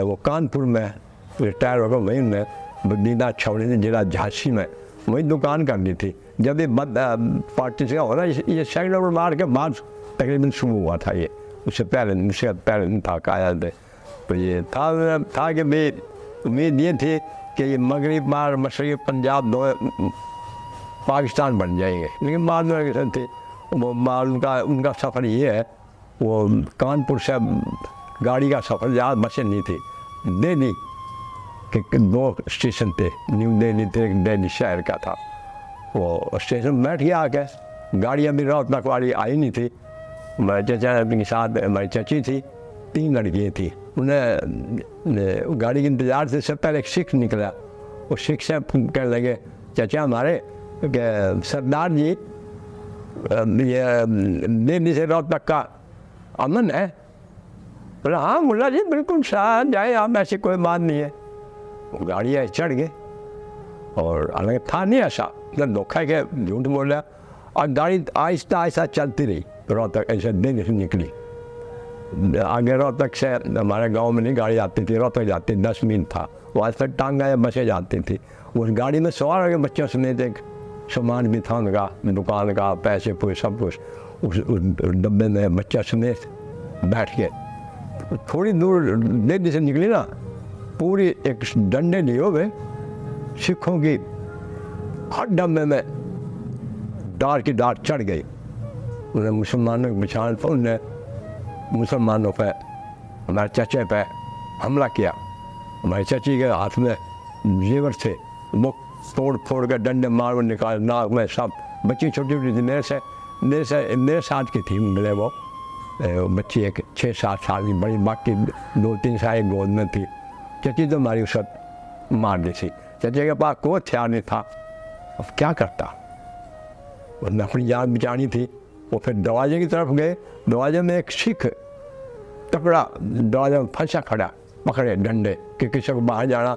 वो कानपुर में रिटायर हो गया। वहीं उन्हें बदीना छवड़ी ने जिला झांसी में वही दुकान करनी थी। जब ये पार्टी से हो रहा है, ये सेकंड वर्ल्ड वॉर के बाद तकरीबन शुरू हुआ था। ये उससे पहले नहीं था काया थे। तो ये था कि भाई उम्मीद ये थी कि ये मगरब मार मशरक़ी पंजाब दो पाकिस्तान बन जाएंगे, लेकिन बाद में कैसे थे वो मार उनका सफ़र ये है, वो कानपुर से गाड़ी का सफ़र, ज़्यादा बसें नहीं थी। दिल्ली के 2 स्टेशन थे, न्यू दिल्ली थे, एक दिल्ली शहर का था। वो स्टेशन बैठ गया आके, गाड़ियाँ भी रोहतक वाली आई नहीं थी। मेरे चचा के साथ हमारी चची थी, 3 लड़कियाँ थी। उन्हें गाड़ी के इंतज़ार से सब पहले एक सिख निकला। वो सिख से कहने लगे चचा हमारे कि सरदार जी ये दिल्ली से रोहतक का अमन है? बोला हाँ मुल्ला जी बिल्कुल शायद जाए आप, ऐसी कोई बात नहीं है। वो गाड़ी है चढ़ गए, और हालांकि था नहीं ऐसा, मतलब धोखा के झूठ बोला। और गाड़ी आहिस्ता आहिस्ता चलती रही, रोहतक ऐसे दिल्ली से निकली। आगे रोहतक से हमारे गांव में नहीं गाड़ी आती थी, रोहतक जाती 10 मील था, वहाँ से टांगा या बसें जाती थी। उस गाड़ी में सवार हो गए बच्चों समेत, एक सामान भी था उनका, दुकान का, पैसे पूरे सब कुछ उस डब्बे में बच्चा समेत बैठ के। थोड़ी दूर दिल्ली से निकली ना, पूरी एक डंडे लिए हुए सिखों की हर डब्बे में डार की डार चढ़ गई। उन्हें मुसलमानों की पहचान पर उन्हें मुसलमानों पे, हमारे चचे पे हमला किया। हमारी चची के हाथ में जेवर थे, वो तोड़ फोड़ कर डंडे मार और निकाल, नाक में सब। बच्ची छोटी छोटी थी, मेरे साथ की थी मिले वो बच्ची, एक 6-7 साल की बड़ी, बाकी 2-3 साल एक गोद में थी। चची तो हमारी उस वक्त मार दी थी। चचे के पास कोई हथियार नहीं था, अब क्या करता, उसने अपनी जान बचानी थी। वो फिर दरवाजे की तरफ गए, दरवाजे में एक सिख तकड़ा दरवाजे में फंसा खड़ा, पकड़े डंडे कि किसी को बाहर जाना।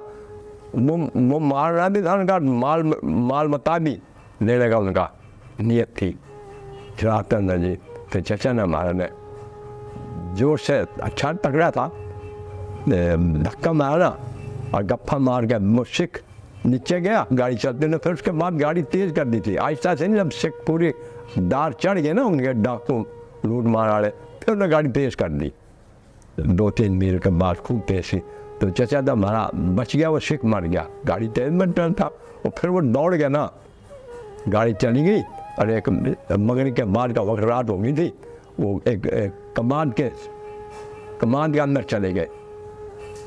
वो मारना भी था उनका, माल मता भी लेने का उनका नियत थी। चरातन जी फिर चचा ने हमारे ने जोर से, अच्छा तकड़ा था, धक्का मारा और गप्पा मार के वो सिख नीचे गया। गाड़ी चलते ने फिर उसके बाद गाड़ी तेज़ कर दी थी, आहिस्ता से नहीं। जब सिख पूरी दार चढ़ गए ना उनके डाकू लूट मार वाले, फिर उन्होंने गाड़ी तेज़ कर दी। 2-3 मील के बाद खूब तेज़ थी। तो चचा तो हमारा बच गया, वो सिख मर गया, गाड़ी तेज़ में टर्न था। और फिर वो दौड़ गया ना, गाड़ी चली गई। और एक मगरब के बाद का वक्त, रात हो गई थी, वो एक कमान के अंदर चले गए।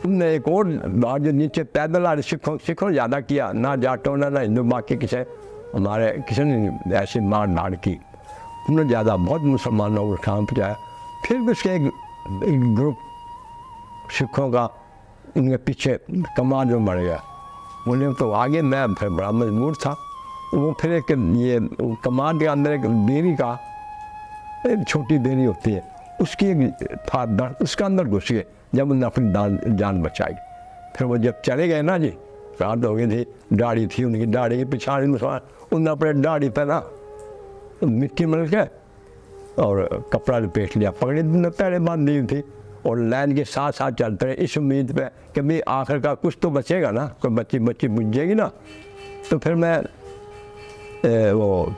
उनने एक और बार जो नीचे पैदल आ रहे सिखों ज़्यादा किया, ना जाटों ना हिंदू, बाकी किसी हमारे किसी ने ऐसी मार धाड़ की। उन्होंने ज़्यादा बहुत मुसलमानों को नुकसान पहुँचाया। फिर भी उसके एक ग्रुप सिखों का उनके पीछे कमान में मर गया। बोले तो आगे मैं फिर बड़ा मजबूर था। वो फिर एक ये कमांड के अंदर एक देरी का एक छोटी देरी होती है, उसकी एक था दर्द, उसके अंदर घुस गए। जब उन्होंने अपनी जान बचाई, फिर वो जब चले गए ना जी, रात हो गई थी, दाढ़ी थी उनकी, दाढ़ी के पिछाड़ी में उन्होंने अपने दाढ़ी पे ना मिट्टी मल के और कपड़ा लपेट लिया, पगड़ी पैरे बांध दी थी और लाइन के साथ साथ चलते रहे इस उम्मीद पे कि भाई आखिर का कुछ तो बचेगा ना, कोई बच्ची बुझ जाएगी ना। तो फिर मैं वो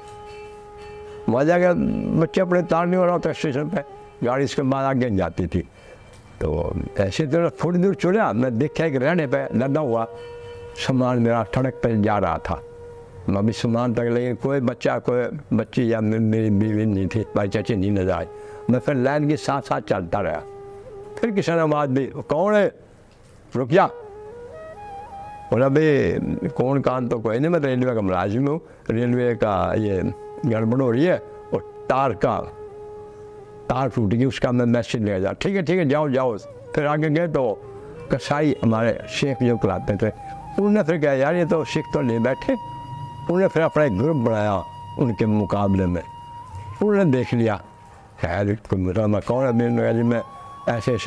वहाँ जाकर बच्चे अपने तारने वाला होता स्टेशन पे, गाड़ी इसके बाद आगे जाती थी। तो ऐसे तरह थोड़ी दूर चला, मैं देखा एक रहने पे लदा हुआ सामान मेरा सड़क पर जा रहा था। मैं भी सामान तक, लेकिन कोई बच्चा कोई बच्ची या मेरी बीवी नहीं थी, भाई चाची नहीं नजर आए। मैं फिर लाइन के साथ साथ चलता रहा। फिर किसी ने आवाज़ दी, कौन है, रुक जा। बोला भाई कौन कान तो कोई नहीं, मैं रेलवे का मुलाजिम हूँ, रेलवे का ये गड़बड़ हो रही है और तार टूट गई, उसका मैं मैसेज ले जा। ठीक है जाओ। फिर आगे गए तो कसाई हमारे शेख जो कराते थे, उन्होंने फिर कहा यार ये तो शेख तो नहीं बैठे। उन्होंने फिर अपना एक ग्रुप बनाया उनके मुकाबले में। उन्होंने देख लिया खैर मैं कौन है, मैंने मैं ऐसे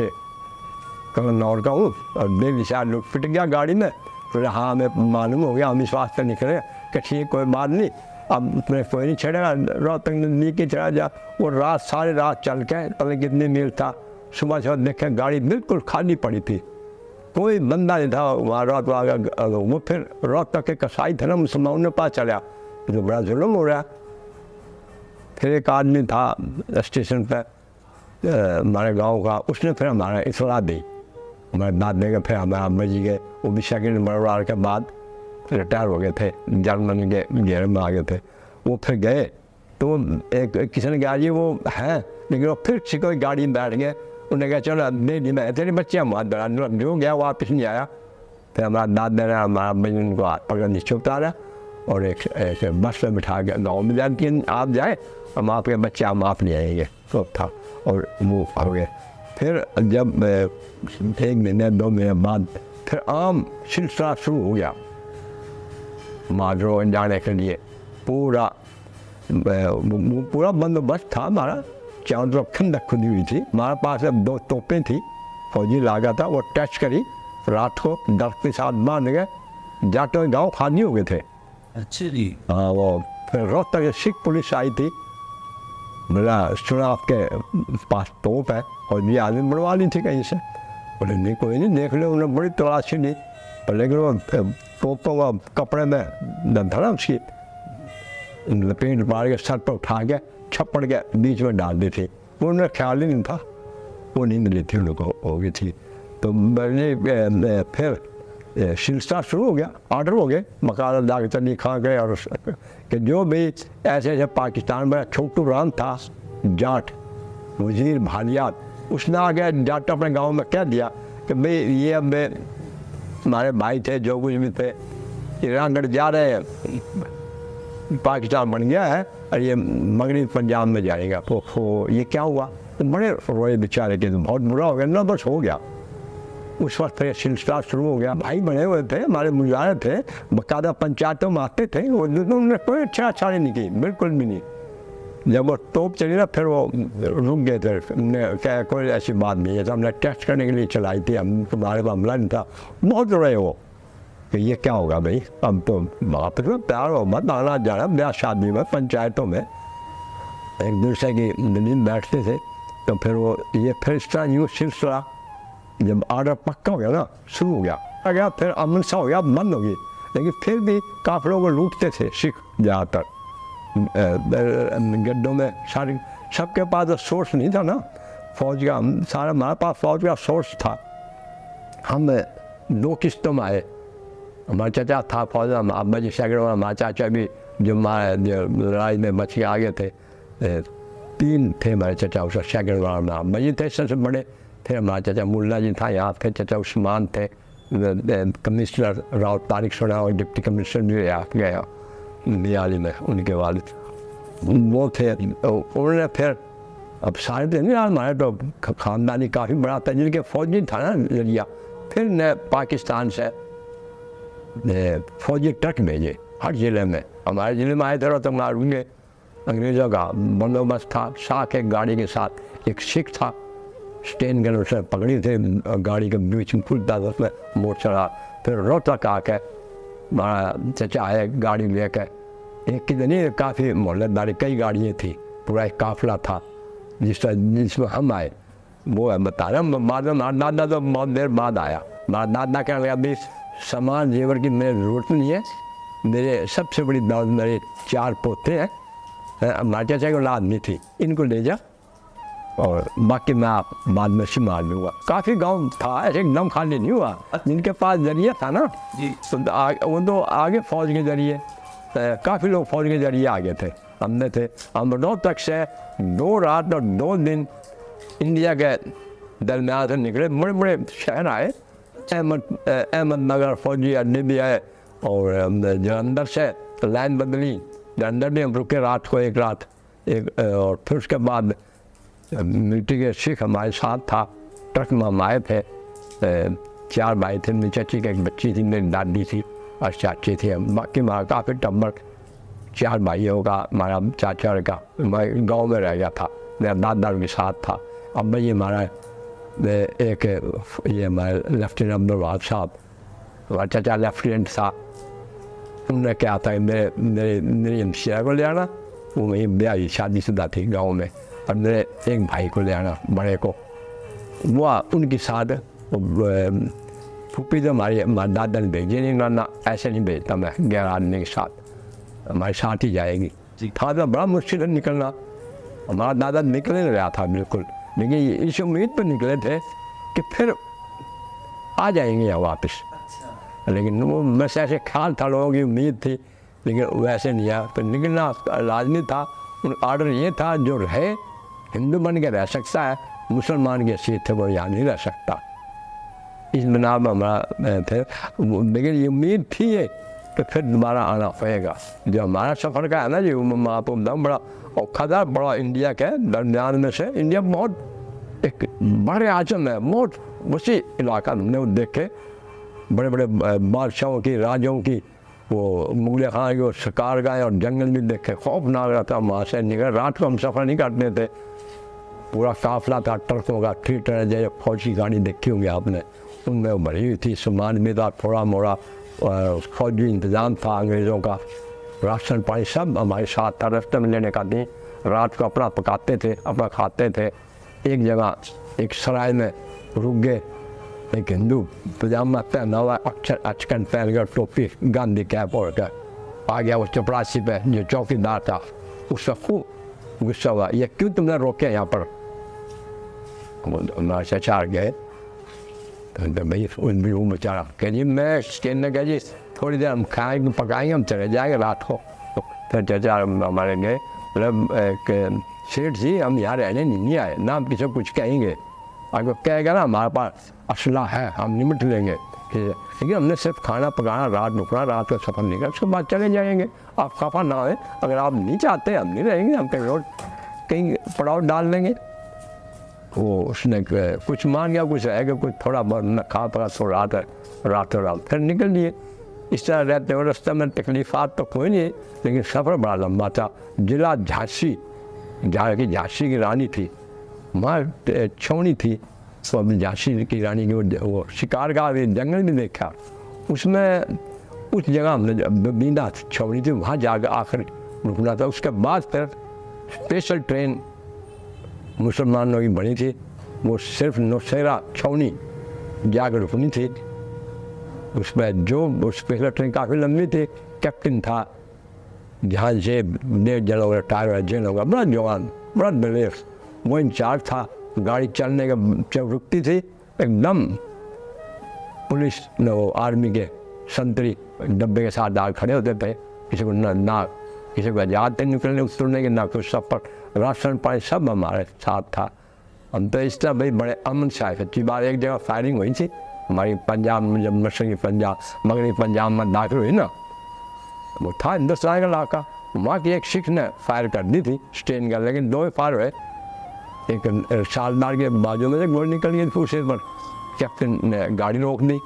कलनौर का हूँ और बेविचार लोग फिट गया गाड़ी में। फिर हाँ मैं मालूम हो गया, हम इस वास्ते निकले कि ठीक कोई बात नहीं, अब मैं कोई नहीं छड़ेगा, रात तक नीचे चढ़ा जा। वो रात सारी रात चल के पता कितने मील था, सुबह देखे गाड़ी बिल्कुल खाली पड़ी थी, कोई बंदा नहीं था वहाँ। रात वो फिर रात तक के कसाई थे ना मुसलमानों ने पास चला, तो बड़ा जुल्म हो रहा। फिर एक आदमी था स्टेशन पर हमारे गांव का, उसने फिर हमारा इतला दी, हमारे दादे के फिर हमारे अम्मा जी के, वो भी सेकेंड बरवार के बाद रिटायर हो गए थे, जर्मनी के घेरे में आ गए थे। वो फिर गए तो एक किसी ने कहा जी वो है, लेकिन वो फिर किसी कोई गाड़ी में बैठ गए। उन्होंने कहा चलो नहीं मैं तेरे बच्चे हम हाथ बढ़ा, जो गया वापस नहीं आया। फिर हमारा दादा ने हमारा बहन उनको हाथ पकड़ नीचे उतारा और एक बस में बिठा के गाँव में जाती आप जाए, हम आपके बच्चे हम आप नहीं आएंगे, तो था। और वो हो गए। फिर जब 1 महीने 2 महीने बाद फिर आम सिलसिला शुरू हो गया माजरो जाने के लिए। पूरा बंदोबस्त था हमारा, चारों तरफ खंडक खुदी हुई थी। हमारे पास अब 2 तोपें थी, फौजी लागा था, वो टच करी, रात को दर्द के साथ बांध गए, जाते हुए गाँव खाली हो गए थे। अच्छा जी। हाँ वो फिर रोहतक सिख पुलिस आई थी, मेरा सुना आपके पास तोप है, और ये आदमी बढ़वा ली थी कहीं से। बोले नहीं कोई नहीं, देख लो। उन्होंने बड़ी तलाशी ली, लेकिन वो तोप तो कपड़े में धरा उसकी लपेट मार के सर पर उठा के छप्पड़ के बीच में डाल दी थी। वो उन्हें ख्याल ही नहीं था, वो नींद ली थी उनको हो गई थी। तो मैंने फिर सिलसिला शुरू हो गया, ऑर्डर हो गए मकान दागता लिखा गए, और कि जो भी ऐसे पाकिस्तान में छोटू राम था जाट वजीर भालियात, उसने आ गया जाट अपने गांव में कह दिया कि भाई ये अब हमारे भाई थे जो कुछ भी थे, ईरानगढ़ जा रहे हैं, पाकिस्तान बन गया है और ये मगरबी पंजाब में जाएगा। तो ये क्या हुआ, तो बड़े रोए बेचारे के, तो बहुत बुरा हो गया ना, बस हो गया। उस वक्त फिर सिलसिला शुरू हो गया। भाई बने हुए थे, हमारे मुजाहिर थे, बाकायदा पंचायतों में आते थे, उन्होंने कोई अच्छा नहीं की, बिल्कुल भी नहीं। जब वो तोप चली ना फिर वो रुक गए थे, क्या कोई ऐसी बात नहीं है, तो हमने टेस्ट करने के लिए चलाई थी, हम तुम्हारे पर हमला नहीं था। बहुत रहे वो कि ये क्या होगा भाई, अब तो वापस में प्यार हो मत आना जाना, ब्याह शादी में पंचायतों में एक दूसरे की दिल्ली में बैठते थे। तो फिर वो ये फिर इस तरह यूँ सिलसिला जब ऑर्डर पक्का हो गया ना, शुरू हो गया, फिर अमन सा हो गया, बंद हो गई। लेकिन फिर भी काफिलों को लूटते थे सिख ज़्यादातर गड्ढों में, सारे सबके पास तो सोर्स नहीं था ना फौज का, सारा हमारे पास फौज का सोर्स था। हम 2 किस्तों में आए, हमारा चाचा था फौज में, अब्बा जी सैकड़ों, हमारा चाचा भी जो हमारे लड़ाई में बच के आ गए थे, 3 थे हमारे चाचा उस सैकड़ों में। अब्बा जी थे सबसे बड़े, फिर हमारा चाचा मुल्ला जी था यहाँ, फिर चाचा उस्मान थे, कमिश्नर राव तारिक सुना और डिप्टी कमिश्नर भी यहाँ गया बियाली में, उनके वालिद वो थे। उन्होंने फिर अब सारे दिन यार हमारे तो ख़ानदानी काफ़ी बड़ा था, जिनके फौजी था ना जरिया। फिर ने पाकिस्तान से फौजी ट्रक भेजे हर ज़िले में। हमारे ज़िले में आए थे तो मालूम है अंग्रेज़ों का बंदोबस्त था। साथ एक गाड़ी के साथ एक सिख था, स्टेन गन उसने पकड़ी थे, गाड़ी के बीच में खुलता था, उसमें मोड़ चढ़ा। फिर रोहतक आके हमारा चचा आए गाड़ी लेकर, एक की नहीं काफ़ी मोहल्लेदारी कई गाड़ियाँ थी, पूरा एक काफ़िला था जिसमें हम आए। वो है बता रहा हूँ, बाद में हमारा दादा तो बहुत देर बाद आया। हमारा दादा कहने लगा अभी सामान जेवर की मेरी ज़रूरत नहीं है, मेरे सबसे बड़ी दौलत मेरे 4 पोते हैं, हमारे चाचा की औलाद नहीं थी, इनको ले जा और बाकी मैं आप बाद में संभाल लूँगा। काफ़ी गांव था, ऐसे एकदम खाली नहीं हुआ। जिनके पास जरिए था ना जी। तो वो तो आगे फौज के जरिए, काफ़ी लोग फौज के जरिए आगे थे। हमने थे हम रोहतक से 2 रात और 2 दिन इंडिया के दरमियान से निकले। बड़े बड़े शहर आए, अहमदनगर फौजी अड्डे भी आए और जलंधर से लाइन बदली, जलंधर में हम रुके रात को, एक रात और फिर उसके बाद मिलिट्री के सिख हमारे साथ था। ट्रक में हम आए थे, 4 भाई थे, मेरी चाची की एक बच्ची थी, मेरी दादी थी और चाची थी। बाकी हमारा काफ़ी टब्बर 4 भाइयों का, हमारा चाचा का मैं गांव में रह गया था, मेरा दादा के साथ था। अब ये हमारा एक ये हमारे लेफ्टिनेंट अब्दुल वहाब साहब, हमारा चाचा लेफ्टिनेंट था। उन्होंने क्या था मेरी हमशा को ले आना, वो मेरी ब्याह शादीशुदा थी गांव में, और मेरे एक भाई को ले आना बड़े को। वो उनके साथ फूफी तो हमारे दादा ने भेजी नहीं, ना ऐसे नहीं भेजता मैं गैर आदमी के साथ, हमारे साथ ही जाएगी। था तो बड़ा मुश्किल है निकलना, हमारा दादा निकल नहीं रहा था बिल्कुल, लेकिन इस उम्मीद पर निकले थे कि फिर आ जाएंगे यहाँ वापस। लेकिन वो बस ऐसे ख्याल था, लोगों की उम्मीद थी, लेकिन वैसे नहीं आया। तो निकलना लाजमी था। ऑर्डर ये था जो रहे हिंदू बन के रह सकता है, मुसलमान की हैसियत थे वो यहाँ नहीं रह सकता। इस बिना में हमारा थे, लेकिन ये उम्मीद थी ये तो फिर दोबारा आना पड़ेगा। जो हमारा सफ़र का है ना जी, वो आपको बड़ा औखा था, बड़ा इंडिया के दरमियान में से। इंडिया बहुत एक बड़े आजम है, बहुत वसी इलाका हमने वो देखे, बड़े बड़े बादशाहों की, राजाओं की, वो मुगल खान की वो शिकार गाय और जंगल भी देखे, खौफनाक रहता। वहाँ से निकले, रात को हम सफ़र नहीं करते थे, पूरा काफिला था ट्रकों का, 3 टन जैसे फौजी गाड़ी देखी होंगी आपने, उनमें वो भरी हुई थी, सामान भी था, थोड़ा मोड़ा फौजी इंतज़ाम था अंग्रेज़ों का, राशन पानी सब हमारे साथ था। रास्ते में लेने का नहीं, रात को अपना पकाते थे, अपना खाते थे। एक जगह एक सराय में रुक गए, एक हिंदू पजामा पहना हुआ, अचकन पहन कर, टोपी गांधी कैप ओढ़ कर आ गया उस चपरासी पे जो चौकीदार था। उसका खूब गुस्सा हुआ, ये क्यों तुमने रोके यहाँ पर? हमारे चचा गए तो भाई वो बेचारा कह जी मैं कहने कह जी थोड़ी देर हम खाएंगे पकाएंगे, हम चले जाएंगे रात को। तो फिर चचा हमारे गए, मतलब एक सेठ जी हम यहाँ रहने नहीं आए ना, हम किसी कुछ कहेंगे, अगर कहेगा ना हमारे पास असला है हम निमट लेंगे, लेकिन हमने सिर्फ खाना पकाना, रात रुकना, रात का सफ़र नहीं करना, उसके बाद चले जाएंगे, आप खफा ना आए। अगर आप नहीं चाहते हम नहीं रहेंगे, हम कहीं और कहीं पड़ाव डाल लेंगे। वो उसने कुछ मान गया, कुछ रह गया, कुछ थोड़ा बहुत खा पका तो रात फिर निकल लिए। इस तरह रहते हुए रास्ते में तकलीफ़ात तो कोई नहीं, लेकिन सफ़र बड़ा लंबा था। जिला झांसी, जहाँ की झांसी की रानी थी, वहाँ छौनी थी, तो अभी झांसी की रानी की वो शिकार का जंगल भी देखा, उसमें उस जगह हमने बींदा छौनी थी, वहाँ जाकर आखिर रुकना था। उसके बाद फिर स्पेशल ट्रेन मुसलमानों की बनी थी, वो सिर्फ नौशेरा छौनी जाकर रुकनी थी। उसमें जो स्पेशल ट्रेन काफ़ी लंबी थी, कैप्टन था, जहाँ से 1.5 जन होगा, टायर जेल होगा, बड़ा जवान, बड़ा दलेर, वो इंचार्ज था। गाड़ी चलने का जब रुकती थी एकदम पुलिस न वो आर्मी के संतरी डब्बे के साथ दाग खड़े होते थे, किसी को ना किसी को आज़ाद थे निकलने उतरने के, ना कुछ सफ़र, राशन पानी सब हमारे साथ था। हम तो इस तरह भाई बड़े अमन से आए। सच्ची बात, एक जगह फायरिंग हुई थी हमारी पंजाब में, जब मशरक़ी पंजाब मगरबी पंजाब में दाखिल हुई ना, वो था हिंदुस्तान का इलाका, वहाँ की एक सिख ने फायर कर दी थी स्टेन का, लेकिन 2 फायर हुए, एक सालदार के बाजू में से गोली निकल गई थी, उसे पर कैप्टन ने गाड़ी रोक दी,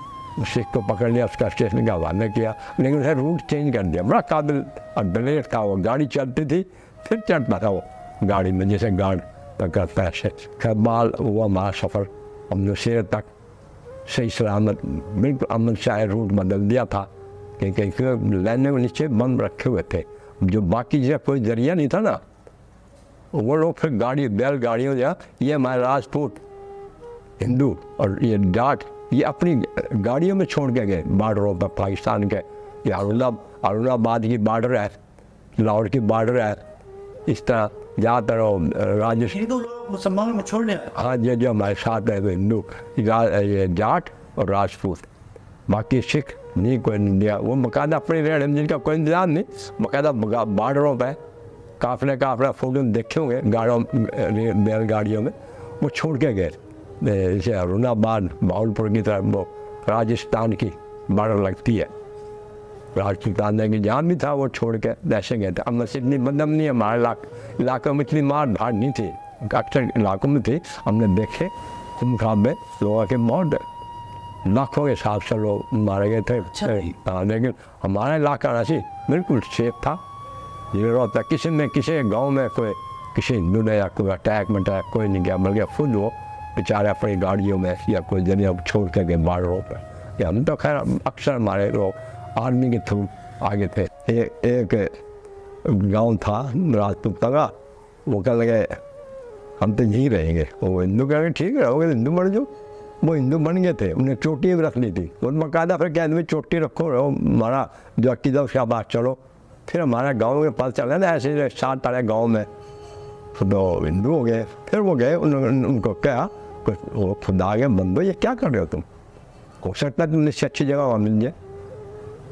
सिख को पकड़ लिया, उसका स्टेशन का हवाला किया, लेकिन उसे रूट चेंज कर दिया। बड़ा काबिल और दलेर था वो, गाड़ी चलती थी फिर चढ़ता था वो गाड़ी में, जैसे गार्ड करता है ऐसे। खैर बाल हुआ हमारा सफ़र, हमने शेर तक सही सलामत बिल्कुल अमन शाह रूट बदल दिया था, क्योंकि लाइने में नीचे बंद रखे हुए थे। जो बाकी जगह कोई जरिया नहीं था ना, वो लोग फिर गाड़ी बैलगाड़ियों या ये हमारे राजपूत हिंदू और ये जाट ये अपनी गाड़ियों में छोड़ के गए बॉर्डरों पर पाकिस्तान के। ये अरुणाबाद की बॉर्डर है, लाहौर की बॉर्डर है, इस तरह ज़्यादातर राजस्थान हिंदू लोग मुसलमानों में छोड़ने आए। हाँ जो हमारे साथ है वो हिंदू, ये जाट और राजपूत, बाकी सिख नहीं कोई नहीं दिया। वो बाकायदा अपने रेड जिनका कोई इंतजाम नहीं, बाकायदा बॉर्डरों पर काफिले फोटो देखे होंगे गाड़ियों बैलगाड़ियों में, वो छोड़ के गए। जैसे अरुणाबाद भावलपुर की तरफ वो राजस्थान की बॉर्डर लगती है, राजस्थान की जहाँ भी था वो छोड़ के ऐसे गए थे। अब इतनी बदम नहीं है हमारे इलाकों में, इतनी मार धाड़ नहीं थी, अक्सर इलाकों में थी। हमने देखे खून खराब में लोगों के मौत, लाखों के हिसाब से लोग मारे गए थे। हाँ, लेकिन हमारा इलाका ऐसी बिल्कुल सेफ था। ये होता किसी में किसी गांव में कोई किसी हिंदू ने या कोई अटैक में कोई नहीं गया, बल्कि खुद वो बेचारे अपनी गाड़ियों में या कोई जरिया छोड़ के गए बॉर्डरों पर। हम तो खैर अक्सर हमारे लोग आर्मी के थ्रू आगे थे। एक गांव था राजपूत का, वो कह लगे हम तो यहीं रहेंगे। वो हिंदू कह रहे ठीक रहोगे, हिंदू बन जाओ। वो हिंदू बन गए थे, उन्हें चोटी भी रख ली थी। वो बाकायदा फिर कह दे चोटी रखो, रहो हमारा जो अकीदा उसका बात चलो। फिर हमारा गांव में पता चला ना ऐसे 7 तारे गांव में तो हिंदू हो गए। फिर वो गए, उनको क्या वो खुदा के बंदो ये क्या कर रहे हो तुम, हो सकता है तुमने अच्छी जगह वहाँ मिल जाए।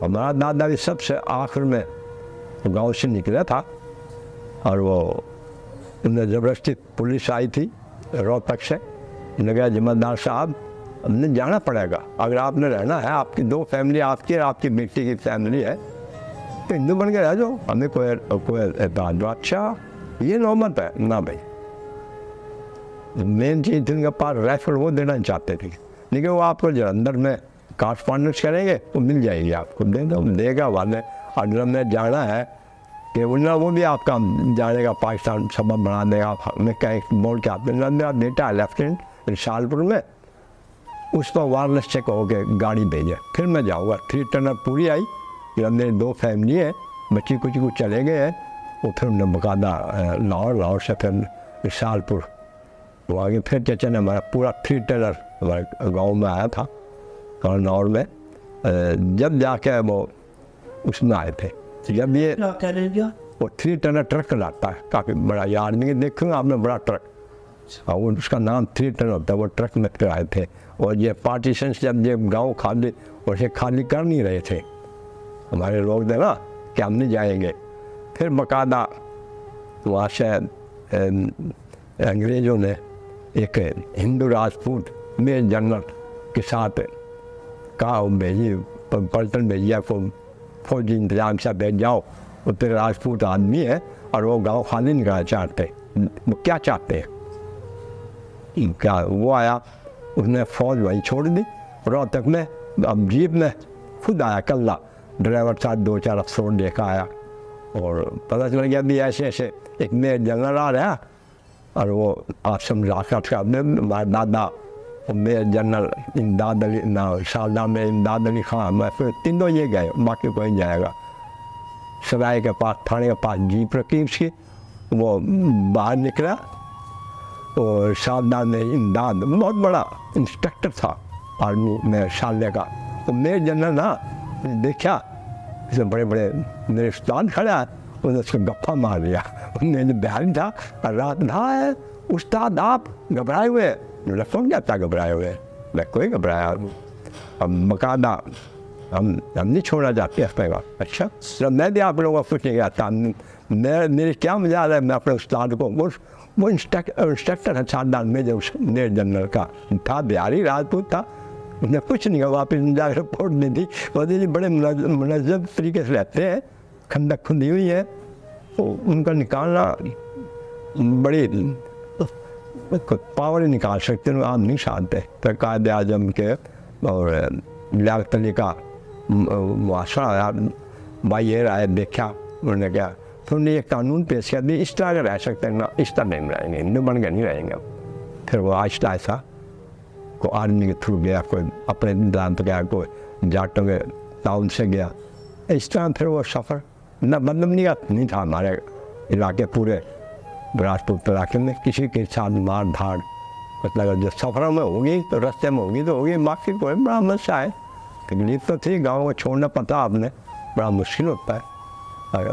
हमारा दादा भी सबसे आखिर में गांव से निकला था, और वो उन्हें ज़बरदस्ती पुलिस आई थी रोहतक से, उन्होंने कहा जिम्मेदार साहब हमने जाना पड़ेगा, अगर आपने रहना है, आपकी 2 फैमिली आपकी और आपकी बेटी की फैमिली है, तो हिंदू बन के रह जाओ, हमें कोई एतराज़। अच्छा ये नौबत है ना भाई। मेन चीज़ थी उनके पास राइफल, वो देना चाहते थे, लेकिन वो आपको जलंधर में कॉरस्पॉन्डेंस करेंगे वो मिल जाएगी, आपको दे दो देगा वाले। और जब में जाना है कि उन्हें वो भी आपका जाने का पाकिस्तान सबब बना देगा। हमें कहीं बोल के आपने मेरा बेटा है लेफ्टिनेंट शालपुर में, उस पर वायरलेस चेक हो के गाड़ी भेजे, फिर मैं जाऊँगा। 3 टनर पूरी आई, मेरे 2 फैमिली है, बच्ची कुछ चले गए हैं। वो फिर उन्हें बकायदा लाहौर से फिर शालपुर वो आगे। फिर चचा ने हमारा पूरा 3 टनर हमारे गाँव में आया था लाहौर में, जब जाके वो उसमें आए थे। जब ये वो 3 टनर ट्रक लाता है, काफ़ी बड़ा, ये आर्मी के देखूँगा आपने बड़ा ट्रक, और उसका नाम 3 टन होता है। वो ट्रक में फिर आए थे, और ये पार्टीशन जब ये गाँव खाली वैसे खाली कर नहीं रहे थे हमारे लोग थे ना कि हम नहीं जाएंगे। फिर बाकायदा वहाँ से अंग्रेज़ों ने एक हिंदू राजपूत मेजर जनरल के साथ कहा भेजी, पलटन भेजिया को फौजी इंतजाम से भेज जाओ, वो तेरे राजपूत आदमी है और वो गांव खाली नहीं करना चाहते। वो क्या चाहते हैं क्या? वो आया, उसने फौज वहीं छोड़ दी रोहतक में। अब जीप में खुद आया कल्ला, ड्राइवर साथ 2-4 अफसरों देखा आया, और पता चल गया भी ऐसे ऐसे एक मेजर जनरल आ रहा, और वो आप समझा कर हमारे दादा और मेजर जनरल इमदाद अली ना शारदा में इमदाद अली खान, मैं फिर तीनों ये गए, बाकी कोई नहीं जाएगा। सराय के पास थाने के पास जीप रखी उसकी, वो बाहर निकला, और शारदा में इमदाद बहुत बड़ा इंस्पेक्टर था आर्मी में शारदा का, वो मेजर जनरल ना देखा इसे बड़े बड़े मेरे उस्ताद खड़ा है, उन्होंने उसको गप्पा मार दिया। उन्होंने जो बयान था रात था है, उस्ताद आप घबराए हुए, कौन जाता घबराए हुए, मैं कोई घबराया। अब मकादा हम नहीं छोड़ना चाहते अपने का। अच्छा जब मैं भी आप लोगों को कुछ नहीं कहता, मेरे क्या मजा आ रहा है, मैं अपने उस्ताद को वो इंस्ट्रक्टर है शानदार में जो मेजर जनरल का था, बिहारी राजपूत था, उसने कुछ नहीं कहा, वापस जाकर रिपोर्ट दी थी। मोदी बड़े मुनज़्ज़म तरीके से रहते हैं, खंडक खुदी हुई है, तो उनका निकालना बड़ी पावर ही निकाल सकते हैं, आप नहीं चाहते। तो कायदे आजम के और लियाकत अली का मुआशरा आया, भाई ये राय देखा, उन्होंने क्या तो उन्होंने ये कानून पेश किया, इस तरह अगर रह सकते हैं ना, इस तरह नहीं रहेंगे, हिंदू बन के नहीं रहेंगे। फिर वो आहिस्ता आहिस्ता को आर्मी के थ्रू गया, कोई अपने दांत गया, कोई जाटों के टाउन से गया, इस तरह फिर वो सफ़र न मतलब नहीं था हमारे इलाके पूरे राजपूत इलाके में किसी के साथ मार धाड़, मतलब जब सफ़रों में होगी तो रास्ते में होगी तो होगी, बाकी कोई बड़ा मसला है, तकलीफ तो थी, गाँव को छोड़ना पता आपने बड़ा मुश्किल होता है,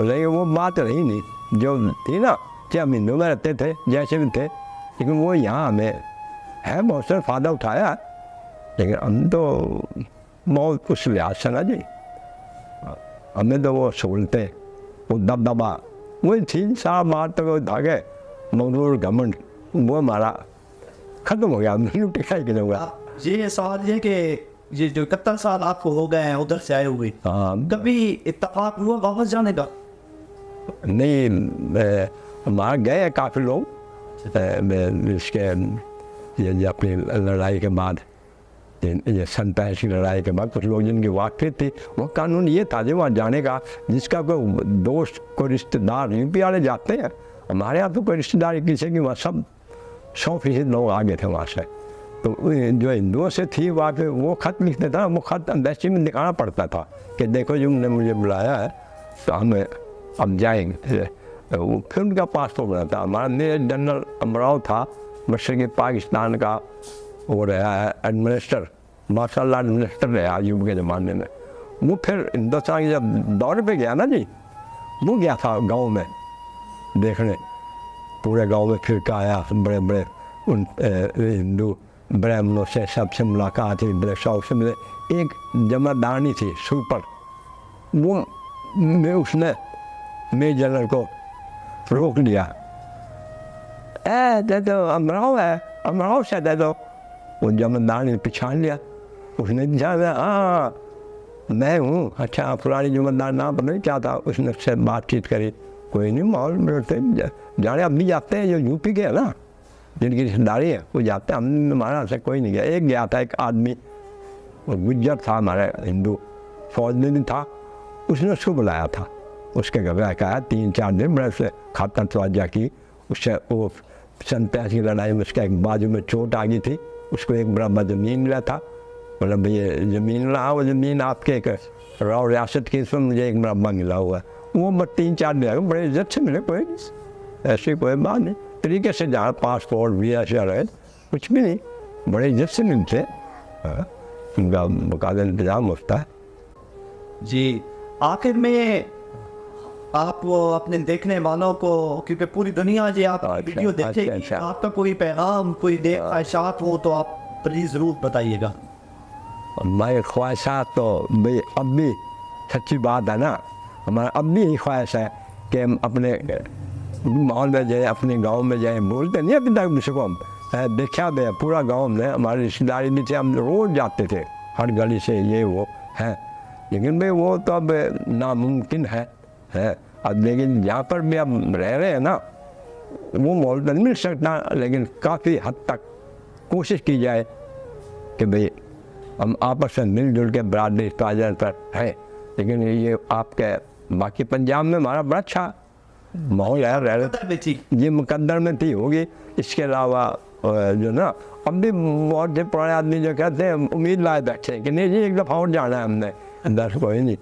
लेकिन वो बात रही नहीं जो थी ना कि हम हिंदू में रहते थे जैसे भी थे, लेकिन वो यहाँ हमें है बहुत सारा फ़ायदा उठाया, लेकिन हम तो बहुत कुछ लिहाज से ना जी, हमें तो वो सहूलतें, वो दबदबा वही थी, सारा मार तक वो धागे मगरूर घमंड वो हमारा ख़त्म हो गया, नहीं टिका ही नहीं हुआ। ये सवाल है कि ये जो 71 साल आपको हो गए हैं उधर से आए हुए, कभी इत्तेफाक हुआ वापस जाने का? नहीं, हमारे गए हैं काफ़ी लोग, इसके ये अपनी लड़ाई के बाद, ये सन 85 की लड़ाई के बाद कुछ लोग जिनकी वाकफियत थी, वो कानून ये था जो वहाँ जाने का, जिसका कोई दोस्त कोई रिश्तेदार यूपी वाले जाते हैं, हमारे यहाँ तो कोई रिश्तेदार किसी की वहाँ सब 100% लोग आ गए थे वहाँ से, तो जो हिंदुओं से थी वहाँ पे वो ख़त लिखते था, वो ख़त अंदर में दिखाना पड़ता था कि देखो जी उन्होंने मुझे बुलाया है तो हम अब जाएंगे, वो फिर उनका पासपोर्ट बना था। हमारा मेजर जनरल अमराव था मशरक़ी पाकिस्तान का, वो रहा है एडमिनिस्टर, माशाल्लाह एडमिनिस्टर रहा अयूब के ज़माने में, वो फिर हिंदुस्तान के जब दौरे पे गया ना जी, वो गया था गांव में देखने, पूरे गांव में फिर के आया, बड़े बड़े उन हिंदू ब्राह्मणों से सबसे मुलाकात हुई, बड़े शौक से मिले, एक जमादारनी थी सुपर, वो में उसने मेजर जनरल को रोक लिया, दे दो अमराव है, अमराव से दे दो, वो जमादार ने पहचान लिया, उसने जाना हाँ मैं हूँ, अच्छा पुरानी जमादार नाम पता नहीं क्या था, उसने उससे बातचीत करी, कोई नहीं माहौल मिलते जाने, अब भी जाते हैं जो यूपी के है ना जिनकी रिश्तेदारी है वो जाते हैं, हम हमारा से कोई नहीं गया, एक गया था एक आदमी, वो गुज्जर था हमारे हिंदू, फौज में भी था, उसने उसको बुलाया था, उसके घर का 3-4 दिन बड़े से खाता तवज्जा की, उससे वो सन 85 की लड़ाई में उसका एक बाजू में चोट आ गई थी, उसको एक बराबर ज़मीन मिला था, मतलब ये ज़मीन रहा, वो ज़मीन आपके एक राव रियासत की, इसमें मुझे एक बराबर मिला हुआ है, वो बस 3-4 दिन बड़े इज्जत से मिले, कोई ऐसी कोई बात नहीं, तरीके से जहाँ पासपोर्ट वीज़ा से रहे कुछ भी नहीं, बड़े इज्जत से मिलते, उनका मुकाबला इंतजाम होता है जी। आखिर में आप वो अपने देखने वालों को, क्योंकि पूरी दुनिया जी आप वीडियो देखेगी, आपका कोई पैगाम कोई ख्वाहिशात हो तो आप प्लीज़ ज़रूर बताइएगा। हमारी ख्वाहिशात तो भाई अब भी सच्ची बात है ना, हमारा अब भी यही ख्वाहिश है कि हम अपने माहौल में जाए, अपने गांव में जाए, बोलते नहीं अभी तक मुझको हम देखा भी है पूरा गांव में, हमारी रिश्तेदारी भी थे, हम रोज़ जाते थे हर गली से ये वो है, लेकिन भाई वो तो अब नामुमकिन है अब, लेकिन जहाँ पर भी अब रह रहे हैं ना वो माहौल तो नहीं मिल सकता, लेकिन काफ़ी हद तक कोशिश की जाए कि भाई हम आपस में मिलजुल के बरादरी ताजर पर है, लेकिन ये आपके बाकी पंजाब में हमारा बड़ा अच्छा माहौल है, रह रहे ये मुकद्दर में थी होगी, इसके अलावा जो ना अब भी बहुत से पुराने आदमी जो कहते हैं उम्मीद लाए बैठे कि नहीं जी एक दफ़ा और जाना है हमने, अंदर कोई नहीं,